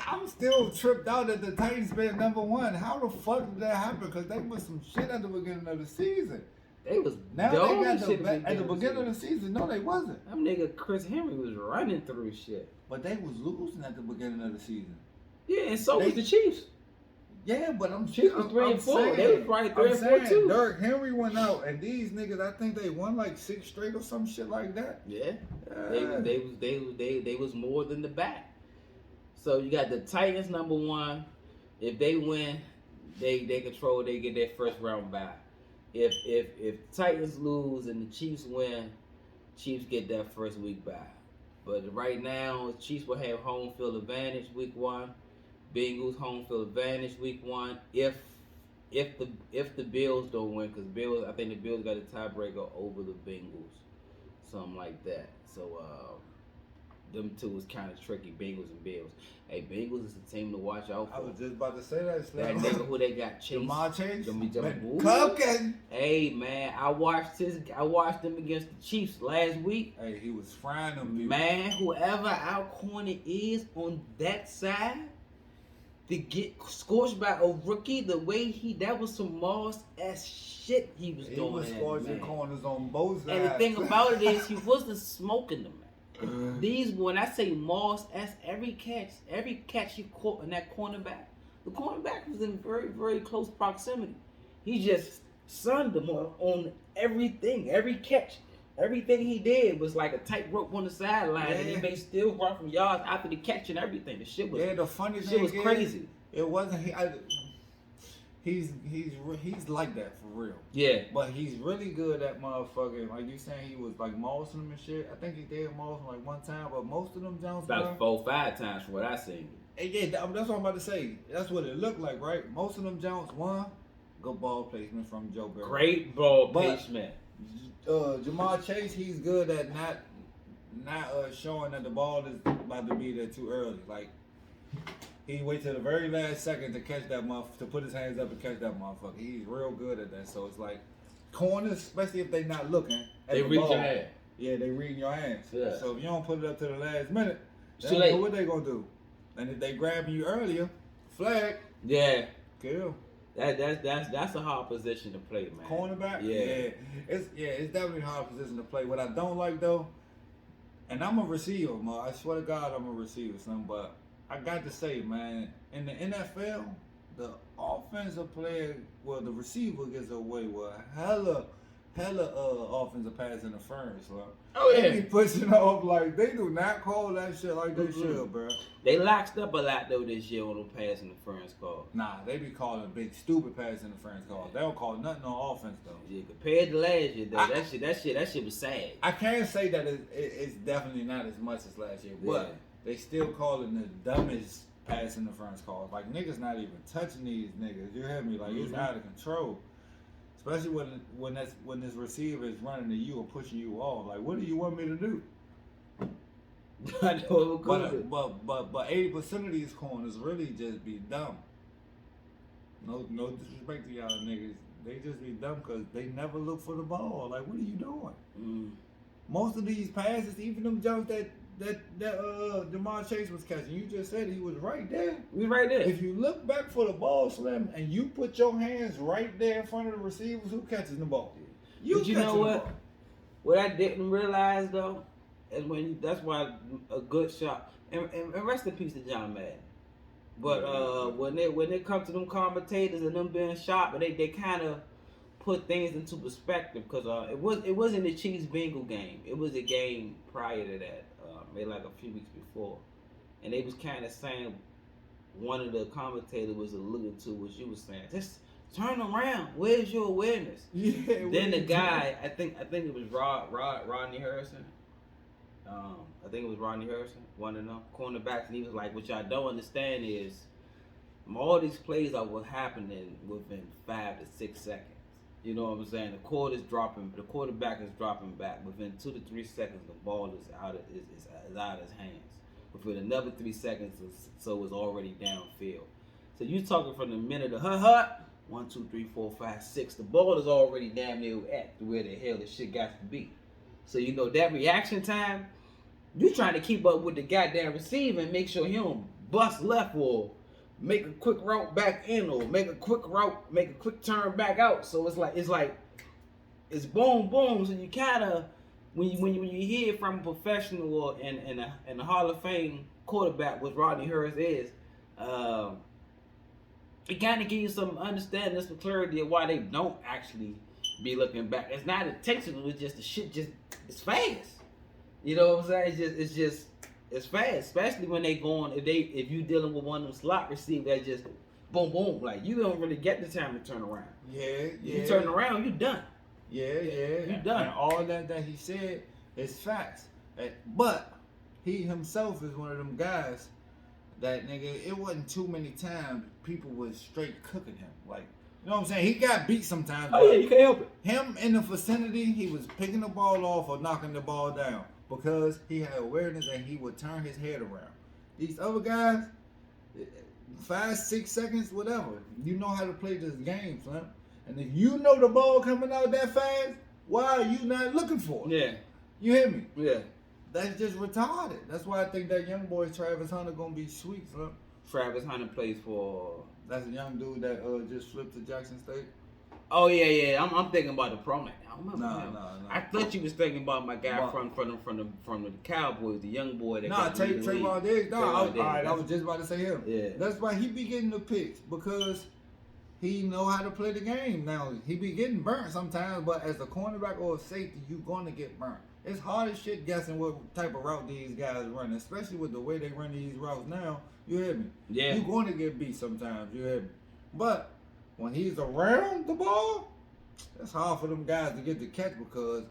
I'm still tripped out that the Titans been #1. How the fuck did that happen? Because they was some shit at the beginning of the season. They was now they got at the beginning of the season. No, they wasn't. That nigga Chris Henry was running through shit. But they was losing at the beginning of the season. Yeah, and so was the Chiefs. Yeah, but I'm 3 and 4. They was probably 3 and 4 too. Derrick Henry went out, and these niggas, I think they won like 6 straight or some shit like that. Yeah, they was more than the back. So you got the Titans #1. If they win, they control. They get their first round bye. If Titans lose and the Chiefs win, Chiefs get that first week bye. But right now, Chiefs will have home field advantage week 1. Bengals home field advantage week 1. If the Bills don't win, because I think the Bills got a tiebreaker over the Bengals, something like that. So them two is kind of tricky, Bengals and Bills. Hey, Bengals is a team to watch out for. I was just about to say that. That nigga who they got Chase. Chase. Cooking. Hey man, I watched them against the Chiefs last week. Hey, he was frying them people. Man, whoever our corner is on that side, to get scorched by a rookie, the way that was some Moss ass shit he was doing. He was scorching corners on both sides. And the thing about it is, he wasn't smoking them. These, when I say Moss, every catch he caught in that cornerback, the cornerback was in very, very close proximity. He just sunned them on everything, every catch. Everything he did was like a tightrope on the sideline, and he may still run from yards after the catch and everything. The shit was the funny shit thing was crazy. It wasn't he's like that for real. Yeah. But he's really good at motherfucking, like you saying he was like mossing them and shit. I think he did moss him like one time, but most of them Jones about 4-5 times from what I seen. Yeah, that's what I'm about to say. That's what it looked like, right? Most of them Jones won. Good ball placement from Joe Burrow. Great ball placement. Jamar Chase, he's good at not showing that the ball is about to be there too early. Like, he wait till the very last second to catch that to put his hands up and catch that motherfucker. He's real good at that. So it's like corners, especially if they not looking at they the read ball. your hand. Yeah, they reading your hands. Yeah. So if you don't put it up to the last minute, too late. What they gonna do? And if they grabbing you earlier, flag. Yeah. Kill. That's a hard position to play, man. Cornerback? Yeah. It's definitely a hard position to play. What I don't like though, and I'm a receiver, man. I swear to God I'm a receiver, son, but I got to say, man, in the NFL, the offensive player, the receiver gets away with hella offensive pass interference, bro. Oh yeah. They be pushing off like they do not call that shit like they should, bro. They locked up a lot though this year on them pass interference calls. Nah, they be calling big stupid pass interference calls. They don't call nothing on offense though. Yeah, compared to last year though, that shit was sad. I can't say that it's definitely not as much as last year, but they still calling the dumbest pass interference calls. Like niggas not even touching these niggas. You hear me? Like it's out of control. Especially when this receiver is running to you or pushing you off. Like, what do you want me to do? I know it could. But 80% of these corners really just be dumb. No disrespect to y'all niggas. They just be dumb because they never look for the ball. Like, what are you doing? Most of these passes, even them jumps that Jamar Chase was catching, you just said he was right there. He was right there. If you look back for the ball, Slim, and you put your hands right there in front of the receivers, who catches the ball? But you know what? What I didn't realize though, is that's why a good shot. And rest in peace to John Madden. But when it comes to them commentators and them being sharp, but they kind of put things into perspective because it wasn't the Chiefs Bengal game. It was a game prior to that, maybe like a few weeks before, and they was kind of saying one of the commentators was alluding to what you was saying. Just turn around. Where's your awareness? Yeah. Then the guy, I think it was Rodney Harrison. I think it was Rodney Harrison, one of them cornerbacks, and he was like, "What y'all don't understand is all these plays are what happening within 5 to 6 seconds. You know what I'm saying? The quarterback is dropping back within 2 to 3 seconds. The ball is out of his hands. Within another 3 seconds, so it's already downfield. So you talking from the minute of 1, 2, 3, 4, 5, 6. The ball is already damn near at where the hell the shit got to be. So you know that reaction time. You trying to keep up with the goddamn receiver and make sure he don't bust left or make a quick route back in or make a quick turn back out. So it's boom boom. So you kind of when you hear from a professional or and a Hall of Fame quarterback, what Rodney Harris is, it kind of gives you some understanding, some clarity of why they don't actually be looking back. It's not intentional. It's just the shit. It's fast. You know what I'm saying? It's fast, especially when they going if you dealing with one of them slot receivers that just boom boom, like you don't really get the time to turn around. Yeah. You turn around, you done. Yeah. You done. And all that he said is facts. But he himself is one of them guys that nigga. It wasn't too many times people was straight cooking him. Like, you know what I'm saying? He got beat sometimes. Oh yeah, you can't help it. Him in the vicinity, he was picking the ball off or knocking the ball down because he had awareness and he would turn his head around. These other guys, 5, 6 seconds, whatever. You know how to play this game, Slim. And if you know the ball coming out that fast, why are you not looking for it? Yeah. You hear me? Yeah. That's just retarded. That's why I think that young boy Travis Hunter gonna be sweet, Slim. Travis Hunter plays for. That's a young dude that just flipped to Jackson State. Oh yeah. I'm thinking about the pro man. I don't remember him. No. I thought you was thinking about my guy from the Cowboys, the young boy that. Trayvon Diggs. I was That's- just about to say him. Yeah. That's why he be getting the picks because he know how to play the game. Now he be getting burnt sometimes, but as a cornerback or a safety, you gonna get burnt. It's hard as shit guessing what type of route these guys run, especially with the way they run these routes now. You hear me? Yeah. You're going to get beat sometimes. You hear me? But when he's around the ball, it's hard for them guys to get the catch because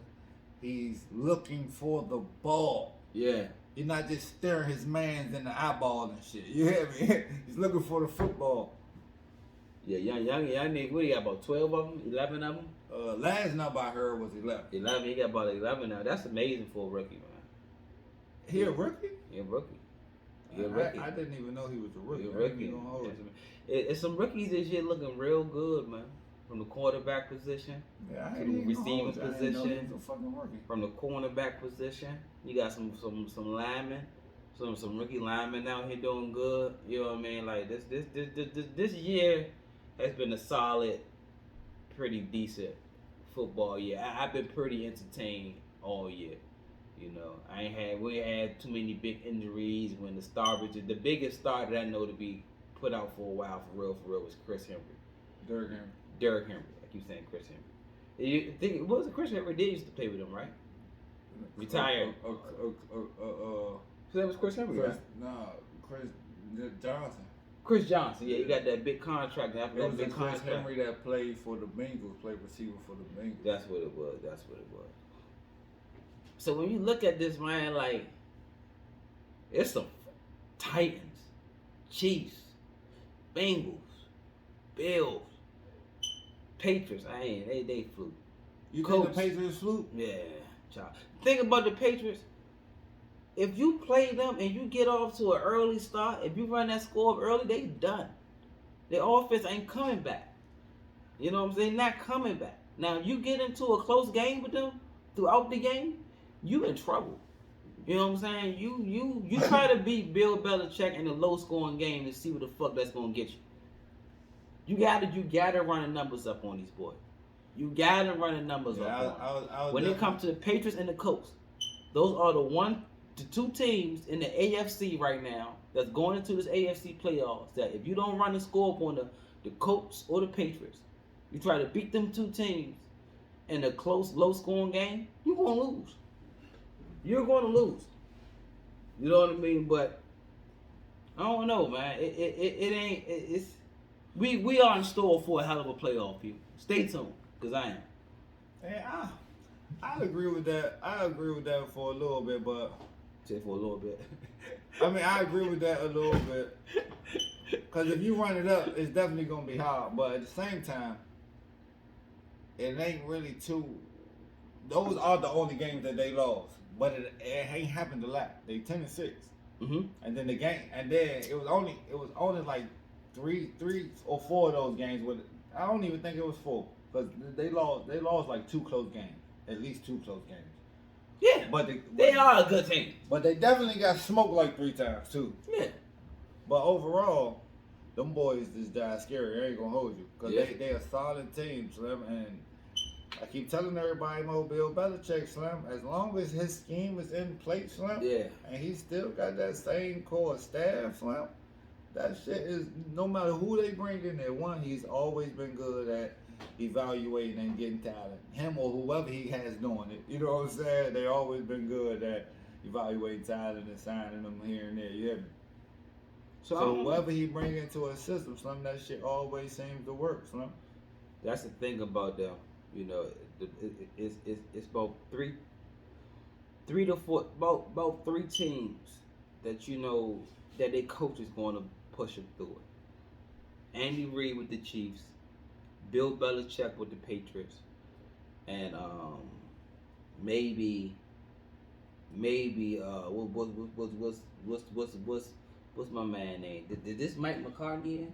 he's looking for the ball. Yeah. He's not just staring his mans in the eyeball and shit. You hear me? He's looking for the football. Yeah, young nigga. What he got, about 12 of them, 11 of them? Last number I heard was 11. 11. He got about 11 now. That's amazing for a rookie, man. He a rookie? He a rookie. I didn't even know he was a rookie. He a rookie. It's some rookies this year looking real good, man. From the quarterback position to the receiving position, from the cornerback position. You got some linemen, some rookie linemen out here doing good. You know what I mean? Like this year has been a solid, pretty decent football year. I've been pretty entertained all year. You know, we ain't had too many big injuries. When the biggest star that I know to be put out for a while for real was Chris Henry. Derrick Henry. I keep saying Chris Henry. You think what was it? Chris Henry did used to play with him, right? Retired. So that was Chris Henry, right? Chris Johnson. Chris Johnson, yeah, he got that big contract. After It that was big Chris contract. Henry that played for the Bengals, played receiver for the Bengals. That's what it was. So when you look at this, man, like it's some Titans, Chiefs, Bengals, Bills, Patriots. They flew. You think the Patriots flew? Yeah, child. Think about the Patriots. If you play them and you get off to an early start, if you run that score up early, they done. Their offense ain't coming back. You know what I'm saying? Not coming back. Now, you get into a close game with them throughout the game, you in trouble. You know what I'm saying? You try to beat Bill Belichick in a low scoring game and see what the fuck that's gonna get you. You gotta run the numbers up on these boys. You gotta run the numbers up on them. When it comes to the Patriots and the Colts, those are the two teams in the AFC right now that's going into this AFC playoffs that if you don't run the score up on the Colts or the Patriots, you try to beat them two teams in a close, low-scoring game, you're going to lose. You're going to lose. You know what I mean? But I don't know, man. We are in store for a hell of a playoff, people. Stay tuned, because I am. Yeah, I agree with that. I agree with that for a little bit, but Just for a little bit. I mean, I agree with that a little bit. Because if you run it up, it's definitely going to be hard. But at the same time, it ain't really too. Those are the only games that they lost. But it ain't happened a lot. They 10-6. Mm-hmm. And then the game, and then it was only like three or four of those games with. I don't even think it was four because they lost like two close games, at least two close games. Yeah, But they are a good team. But they definitely got smoked like 3 times too. Yeah. But overall, them boys just died scary. I ain't gonna hold you because they a solid team, Slim. And I keep telling everybody, Bill Belichick, Slim. As long as his scheme is in place, Slim. Yeah. And he still got that same core staff, Slim. That shit is no matter who they bring in there. One, he's always been good at evaluating and getting talent. Him or whoever he has doing it. You know what I'm saying? They always been good at evaluating talent and signing them here and there. You hear me? So whoever he bring into a system, Slim, that shit always seems to work, Slim. That's the thing about them. You know, it's about three to four, about 3 teams that you know that their coach is going to push them through it. Andy Reid with the Chiefs, Bill Belichick with the Patriots, and maybe what's my man name? Did this Mike McCartney in?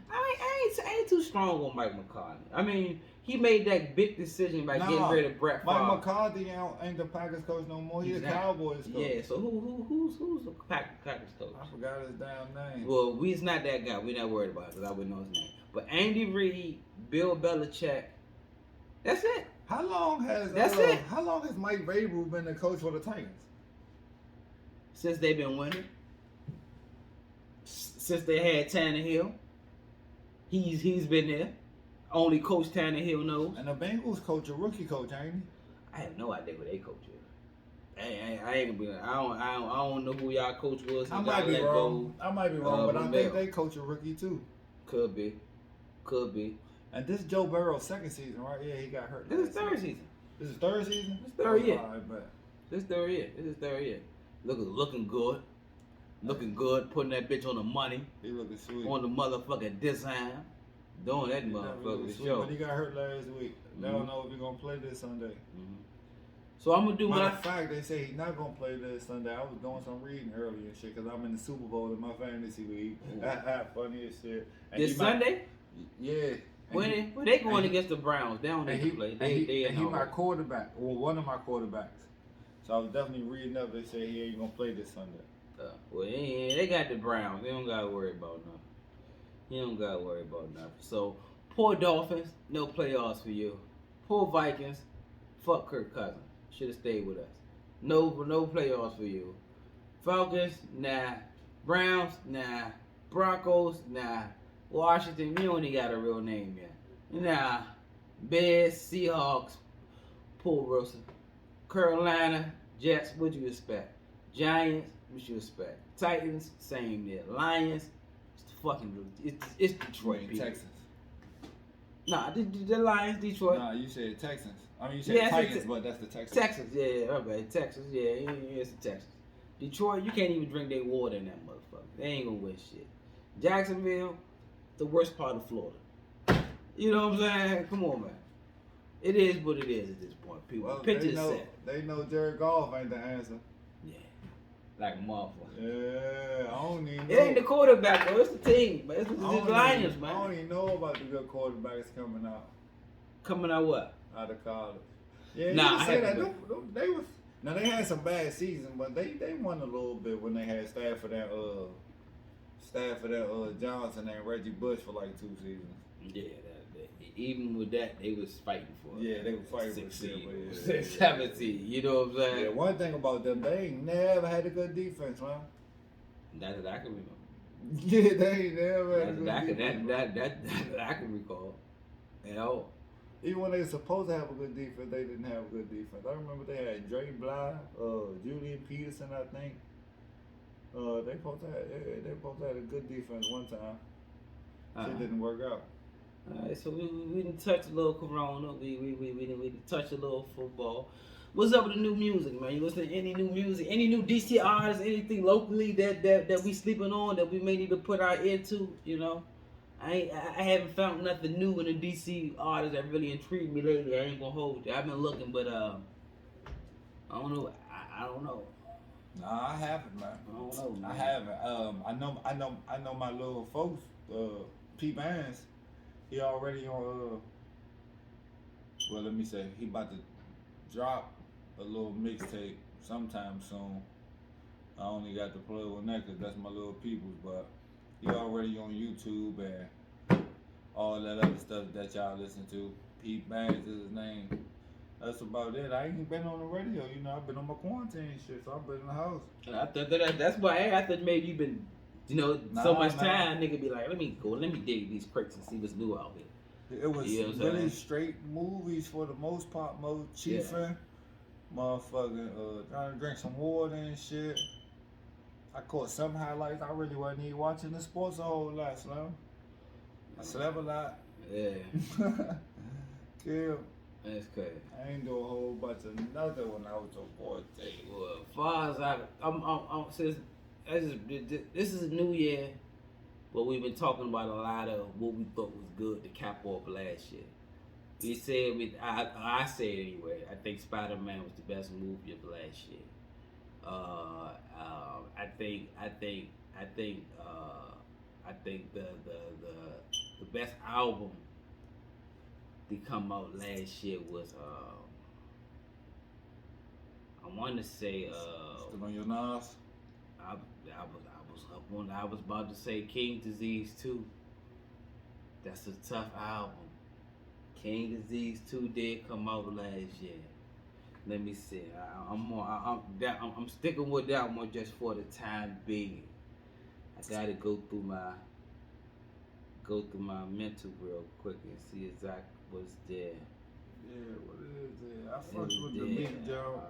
I ain't too strong on Mike McCartney. I mean, he made that big decision by getting rid of Brett Favre. Mike McCarthy ain't the Packers coach no more. He's the Cowboys coach. Yeah, so who's the Packers coach? I forgot his damn name. Well, we's not that guy. We're not worried about it because I wouldn't know his name. But Andy Reid, Bill Belichick, that's it. How long has Mike Vrabel been the coach for the Titans? Since they've been winning. Since they had Tannehill. He's been there. Only Coach Tannehill knows. And the Bengals coach a rookie coach, ain't he? I have no idea what they coach is. I ain't gonna be. I don't know who y'all coach was. I might be wrong, but I think they coach a rookie too. Could be. And this Joe Burrow's second season, right? Yeah, he got hurt. This is third season. This is third season. This third year. This is third year. Looking good. Looking good, putting that bitch on the money. He looking sweet. On the motherfucking design. Doing that motherfucking show. But he got hurt last week. They don't know if he's going to play this Sunday. Mm-hmm. So I'm going to do Matter of fact, they say he's not going to play this Sunday. I was doing some reading earlier and shit because I'm in the Super Bowl in my fantasy league. Funny as shit. And this Sunday? Yeah. When they going against the Browns, they don't need to play. He my quarterback. Well, one of my quarterbacks. So I was definitely reading up. They say he ain't going to play this Sunday. Well, they got the Browns. They don't got to worry about nothing. So, poor Dolphins, no playoffs for you. Poor Vikings, fuck Kirk Cousins. Should have stayed with us. No playoffs for you. Falcons, nah. Browns, nah. Broncos, nah. Washington, you only got a real name yet. Nah. Bears, Seahawks, poor Wilson. Carolina, Jets, what you expect? Giants, what you expect? Titans, same there. Lions, it's Detroit. Texans. Nah, the Lions, Detroit. Nah, you said Texans. I mean, you said Titans, but that's the Texans. Texans, yeah, okay. Texas, yeah, it's the Texans. Detroit, you can't even drink their water in that motherfucker. They ain't gonna win shit. Jacksonville, the worst part of Florida. You know what I'm saying? Come on, man. It is what it is at this point. People, well, pitch is set. They know Jared Goff ain't the answer. Yeah, like a motherfucker. Yeah, I don't even know. It ain't the quarterback, though. It's the team. But it's the Lions, man. I don't even know about the good quarterbacks coming out. Coming out what? Out of college. Yeah, nah, I say that. They was. Now they had some bad seasons, but they won a little bit when they had Stafford Johnson and Reggie Bush for like 2 seasons. Yeah, even with that, they was fighting for it. Yeah, they were fighting for it. 17. You know what I'm saying? Yeah, one thing about them, they ain't never had a good defense, man. That's what I can remember. Yeah, they ain't never had a good defense. That I can recall. You know? Even when they were supposed to have a good defense, they didn't have a good defense. I remember they had Dre Bly, Julian Peterson, I think. They supposed to have a good defense one time. Shit didn't work out. All right, so we didn't touch a little Corona. We didn't touch a little football. What's up with the new music, man? You listen to any new music, any new DC artists, anything locally that we sleeping on that we may need to put our ear to? You know, I haven't found nothing new in the DC artists that really intrigued me lately. I ain't gonna hold you. I've been looking, but I don't know. I don't know. Nah, I haven't, man. I don't know, man. I haven't. I know my little folks. B&Base, he already on. Well, let me say, he about to drop a little mixtape sometime soon. I only got to play with that because that's my little peoples, but he already on YouTube and all that other stuff that y'all listen to. B&Base is his name. That's about it. I ain't been on the radio, you know. I've been on my quarantine shit, so I've been in the house. And I thought that's why I thought maybe you've been, so much time. Nigga be like, let me dig these crates and see what's new out here. It was really straight movies for the most part, chiefing, motherfucking, trying to drink some water and shit. I caught some highlights. I really wasn't even watching the sports a whole lot, Slim. I slept a lot. Yeah. Yeah. That's crazy. I ain't do a whole bunch of nothing when I was on 14. Well, as far as I'm since this is a new year, but we've been talking about a lot of what we thought was good to cap off last year. We said I say it anyway. I think Spider-Man was the best movie of last year. I think the best album to come out last year was I want to say Still on your Nas? I was about to say King Disease 2. That's a tough album. King Disease 2 did come out last year. Let me see. I'm sticking with that one just for the time being. I gotta go through my mental real quick and see exactly what's there. Yeah, what is there? I fucked with the Meek Joe.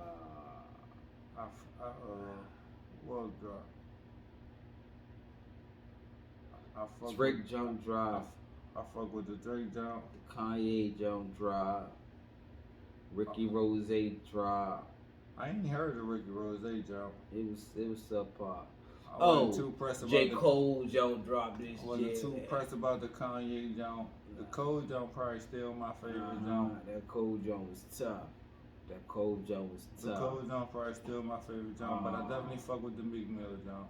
What drop? I fuck Drake with Jump Drive. I fuck with the Drake jump. The Kanye Jump Drive. Ricky Rose Drive. I ain't heard the Ricky Rose jump. It was subpar. I wasn't too pressed about J. Cole Jump dropped this year. I wasn't too pressed about the Kanye jump. The Cole jump probably still my favorite jump. That Cole jump was tough. The Cole jump probably still my favorite jump, but I definitely fuck with the Meek Mill jump.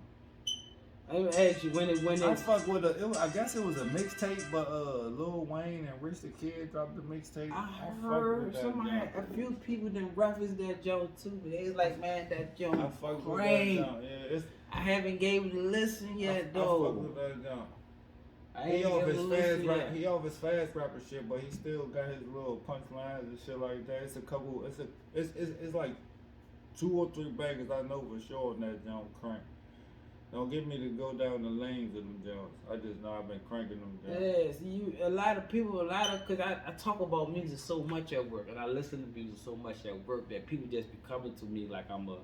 I ask you when it. I fuck with I guess it was a mixtape, but Lil Wayne and Rich the Kid dropped the mixtape. I heard a few people that referenced that joke too. They was like, man, that joke crazy. Yeah, I haven't gave it a listen yet though. I fuck with that jump. He off his fast rapper shit, but he still got his little punchlines and shit like that. It's like 2 or 3 bangers I know for sure in that jump crank. Don't get me to go down the lanes of them jumps. I just know I've been cranking them jumps. Yes, because I talk about music so much at work, and I listen to music so much at work that people just be coming to me like I'm a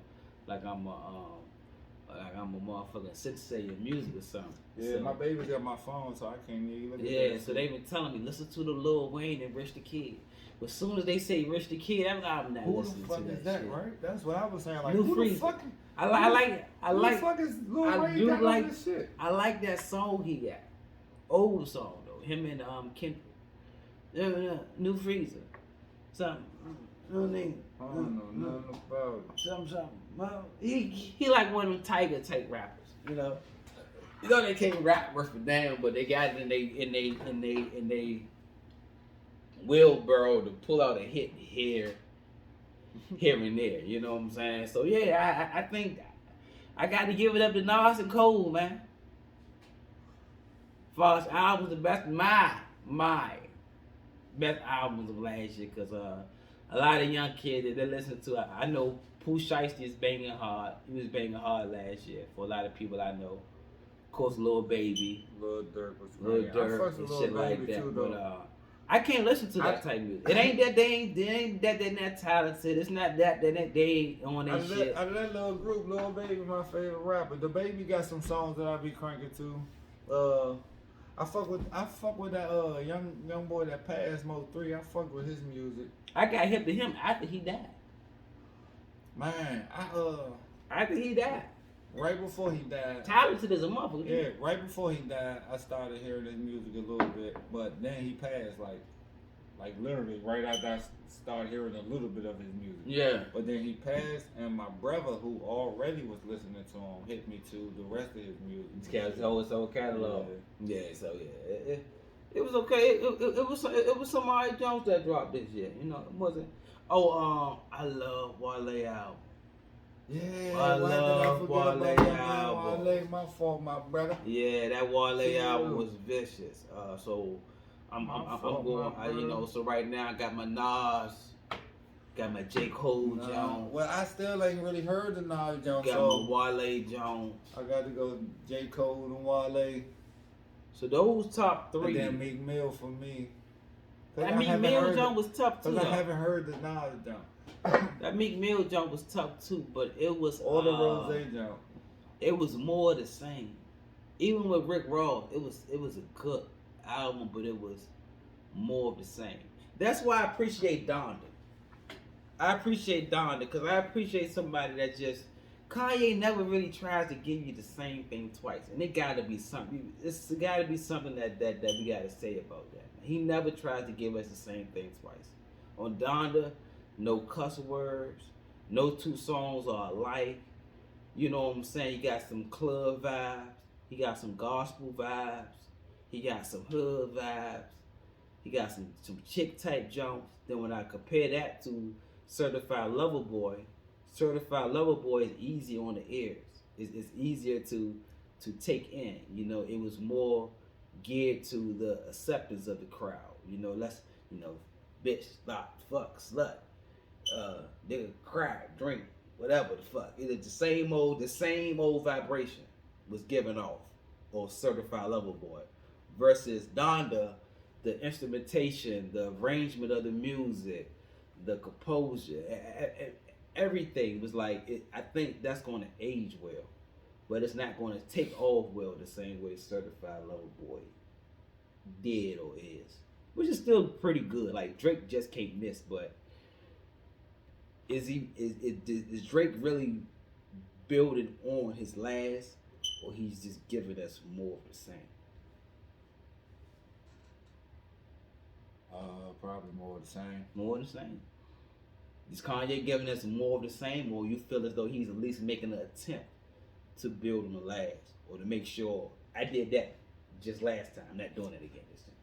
motherfucking sensei of music or something. Yeah, so, my baby got my phone, so I can't even look at that. Yeah, so they been telling me, listen to the Lil Wayne and Rich the Kid. But as soon as they say Rich the Kid, I'm not listening to that. Who the fuck is that, right? That's what I was saying. Like, who the fuck? I like that song he got. Old song though. Him and Kendrick. New Freezer. Something. I don't know nothing about it. Something. Well, he like one of them Tiger type rappers, you know. You know they can't rap worth a damn, but they got it in they wheelbarrow to pull out a hit here and there. You know what I'm saying? So yeah, I think I got to give it up to Nas and Cole, man. First albums, the best my best albums of last year, cause a lot of young kids that they listen to. I know Pooh Shiesty is banging hard. He was banging hard last year for a lot of people I know. Of course, Lil Baby, Lil Durk, and shit like that. Too, but I can't listen to that type of music. It ain't that they ain't that talented. It's not that they ain't on that shit. Out of that little group, Lil Baby my favorite rapper. The Baby got some songs that I be cranking to. I fuck with that young boy that passed Mo 3. I fuck with his music. I got hip to him after he died. Man, After he died. right before he died. Talented as a motherfucker. Yeah, right before he died, I started hearing his music a little bit, but then he passed like literally right after I started hearing a little bit of his music. Yeah. But then he passed, and my brother, who already was listening to him, hit me to the rest of his music. He's got his whole catalog. Yeah, so yeah. It was okay. It was some alright Jones that dropped this year. You know, it wasn't. Oh, I love Wale album. Yeah, I why love did I forget Wale about that album. Wale, my fault, my brother. Yeah, that Wale album was vicious. So I'm going. You know, so right now I got my Nas, got my J. Cole Jones. Well, I still ain't really heard the Nas Jones. Got so my Wale Jones. I got to go J. Cole and Wale. So those top three. And then Meek Mill for me. That Meek Mill jump was tough too. Because I haven't heard the Nas jump. That Meek Mill jump was tough too, but it was or the Rose jump. It was more the same. Even with Rick Ross, it was a good album, but it was more of the same. That's why I appreciate Donda. I appreciate Donda because I appreciate somebody that just Kanye never really tries to give you the same thing twice, and it got to be something. It's got to be something that we got to say about that. He never tries to give us the same thing twice. On Donda, no cuss words, no two songs are alike. You know what I'm saying? He got some club vibes, he got some gospel vibes, he got some hood vibes, he got some chick type jumps. Then when I compare that to Certified Lover Boy is easier on the ears. It's easier to take in. You know, it was more geared to the acceptance of the crowd. You know, bitch, stop, fuck, slut, nigga, cry, drink, whatever the fuck. It is the same old vibration was given off or Certified Lover Boy versus Donda, the instrumentation, the arrangement of the music, the composure, everything was like, I think that's going to age well, but it's not going to take off well the same way Certified Lover Boy did or is, which is still pretty good. Like Drake just can't miss, but is Drake really building on his last, or he's just giving us more of the same? Probably more of the same. More of the same. Is Kanye giving us more of the same, or you feel as though he's at least making an attempt to build on the last, or to make sure I did that just last time, not doing it again this time?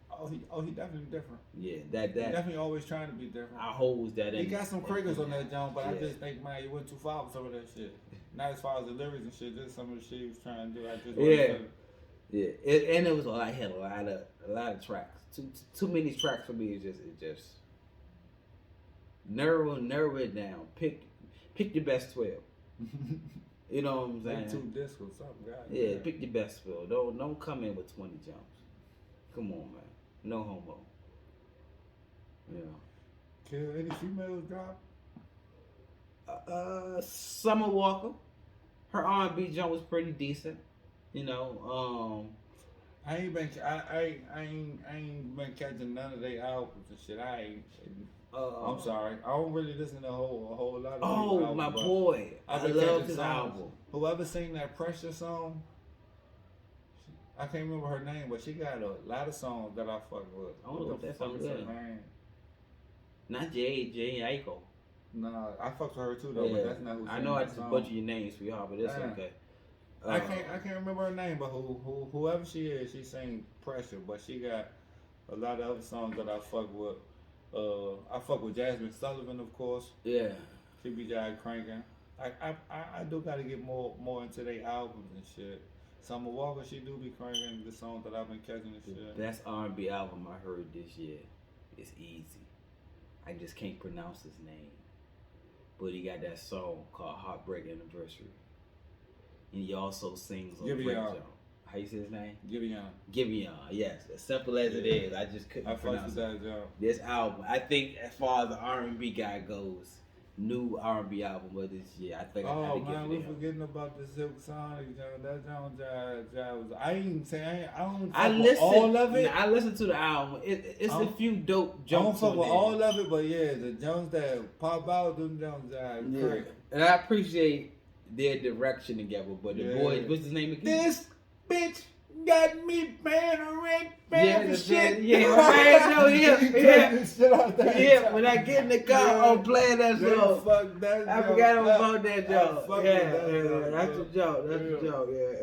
Oh, he definitely different. Yeah, that he definitely always trying to be different. I holds that in. He got some crickets on that jump, but yeah. I just think, man, he went too far with some of that shit. Not as far as the lyrics and shit, just some of the shit he was trying to do. I just and it was I had a lot of tracks. Too many tracks for me. It just narrow it down. Pick your best 12. You know what I'm saying? Like 2 discs or something. God, yeah, pick your best 12. Don't come in with 20 jumps. Come on, man. No homo. Yeah. Can any females drop? Summer Walker. Her R&B jump was pretty decent. You know, I ain't been catching none of their albums and shit. I'm sorry. I don't really listen to a whole lot of albums, my boy. I love his album. Whoever sang that Pressure song, I can't remember her name, but she got a lot of songs that I fuck with. Oh, that song good. Not J. Aiko. Nah, I fucked with her too though, but that's not who. I know I just butchered your name, sweetheart, but it's okay. I can't remember her name, but whoever she is, she sang Pressure, but she got a lot of other songs that I fuck with. I fuck with Jasmine Sullivan, of course. Yeah. She be cranking. I do gotta get more into their albums and shit. Summer Walker, she do be cranking the songs that I've been catching and shit. The best R&B album I heard this year is Easy. I just can't pronounce his name, but he got that song called Heartbreak Anniversary, and he also sings on Breakdown. How you say his name? Giveon. Yes, as simple as it is, I just couldn't pronounce it. This album, I think, as far as the R&B guy goes, new R&B album of this year. I think I Oh got to man, give we it to him. forgetting about the Silk Sonic John. That John Jive was. I ain't saying I don't I fuck with listened. all of it. I listened to the album. It's a few dope I don't jumps fuck on with there. all of it, but yeah, the Jones that pop out, them Jones Jive. Yeah, Crack. and I appreciate their direction together. But the boy, what's his name again? This bitch got me paying a rent, paying for shit. Yeah, my man, no, yeah. Yeah, When I get in the car, I'm playing that song. Fuck that. I forgot about that joke. fuck Yeah, with that that's joke. a joke. That's Yeah. a joke. Yeah, Fuck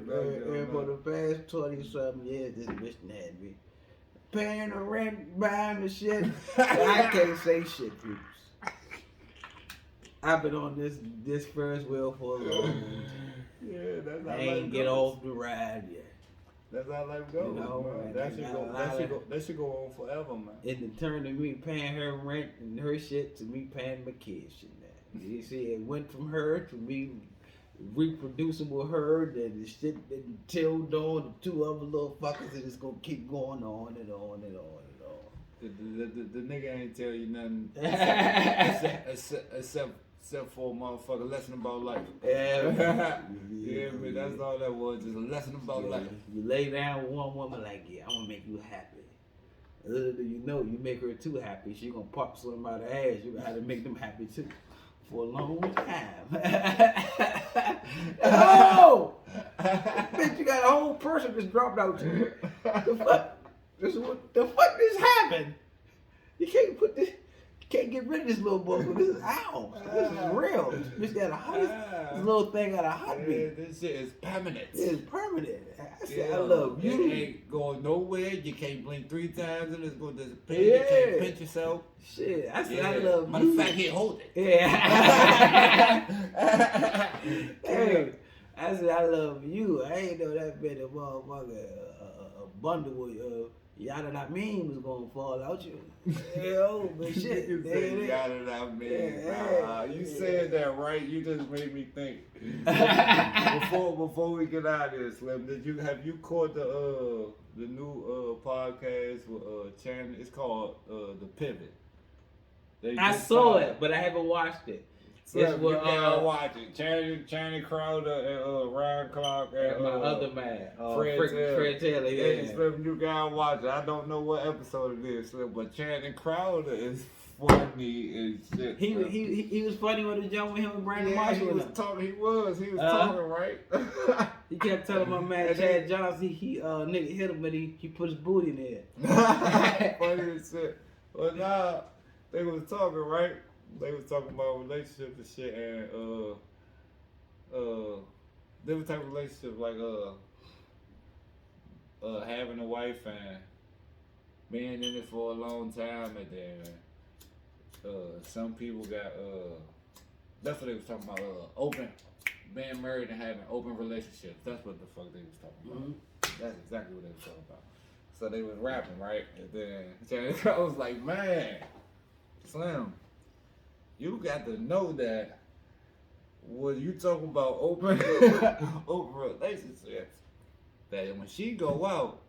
that and for the past 20-something years, this bitch done had me paying the rent, buying the shit. I can't say shit, people. I've been on this Ferris wheel for a long. Yeah, that's how I life ain't get goes. off the ride yet. That's how life goes. You know, man. man, That should go on forever, man. It turned to me paying her rent and her shit to me paying my kids shit now. You see, it went from her to me reproducing with her, then the shit that tilled on the two other little fuckers, and it's gonna keep going on and on and on and on. The nigga ain't tell you nothing except for a motherfucker lesson about life. Yeah, Yeah, man, that's all that was, just a lesson about life. You lay down with one woman like, yeah, I'm gonna make you happy. Little do you know, you make her too happy, she gonna pop something out of her ass. You gonna have to make them happy too. For a long time. Oh! Bitch, you got a whole person just dropped out you. The fuck? The fuck this happened? You can't put this. You can't get rid of this little boy. This is ow. This is real. This bitch got a hot. This little thing got a heartbeat. This shit is permanent. It's permanent. I said, Yeah, I love you. It ain't going nowhere. You can't blink 3 times and it's going to disappear. You can't pinch yourself. Shit, I said, I love Matter you. of fact, here, hold it. Yeah. Hey, I said, I love you. I ain't know that bit of motherfucker, a bundle of yada that mean was gonna fall out you. Yo, but shit. You said yada that mean. You said that right. You just made me think. Before we get out of here, Slim, have you caught the new podcast with Chan? It's called The Pivot. I saw it, but I haven't watched it. Slim, It's with you gotta watch it. Channing Crowder and Ryan Clark and my other man, Fred Taylor. Yeah, Yeah. Slim, you gotta watch it. I don't know what episode it is, Slim, but Channing Crowder is funny as shit. He was funny with the jump with him and Brandon Yeah, Marshall. he was talking right. He kept telling my man Chad Johnson he nigga hit him, but he put his booty in there. Funny as shit. Well, nah, they was talking right. They was talking about relationships and shit, and different type of relationship, like having a wife and being in it for a long time, and then some people got that's what they was talking about, open, being married and having open relationships. That's what the fuck they was talking about. Mm-hmm. That's exactly what they was talking about. So they was rapping, right? And then I was like, man, Slim, you got to know that when you talking about open relationships, that when she go out,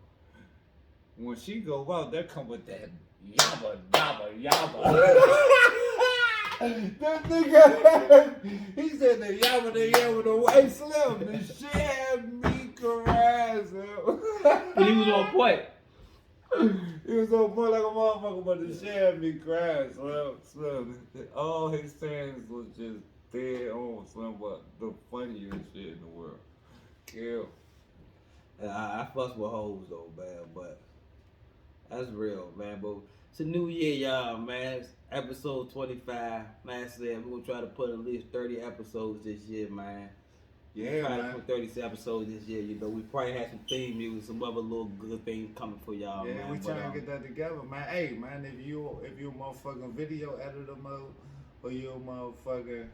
that come with that yabba dabba yabba. That nigga, he said the yabba the white Slim, the shit had me caressing. But he was on point. He was on point like a motherfucker, but the shit had me crying, Slim. All his sayings was just dead on, Slim, but the funniest shit in the world. Kill. I fuss with hoes though, man, but that's real, man. But it's a new year, y'all, man. It's episode 25. Man, I said we're gonna try to put at least 30 episodes this year, man. Yeah, try man. to put 30 episodes this year. You know, we probably had some theme music, some other little good things coming for y'all, Yeah, man. we trying to get that together, man. Hey, man, if you a motherfucking video editor mode, or you a motherfucking, you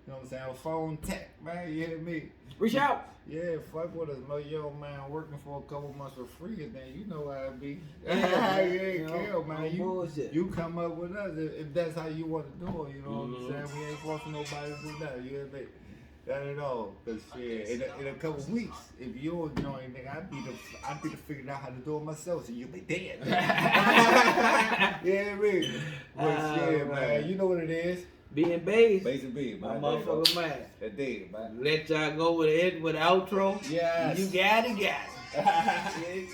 know what I'm saying, phone tech, man, you hear me? Reach out. Yeah, fuck with us, man. Yo, man, working for a couple months for free, and then you know how it be. Yeah, kill, man. You come up with us if that's how you want to do it. You know what I'm saying? We ain't forcing nobody to do that. You hear me? That at all, cause shit, in a couple weeks, if you don't know anything, I'd be the figuring out how to do it myself, so you'll be dead. Yeah, me. But shit, man, you know what it is. B&Base. Base and B, My man. motherfucker man. That did, man. Let y'all go with it with the outro. Yes. You got it.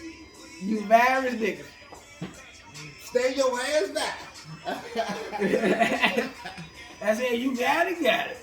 You married nigga. Stay your hands down. I said you got it.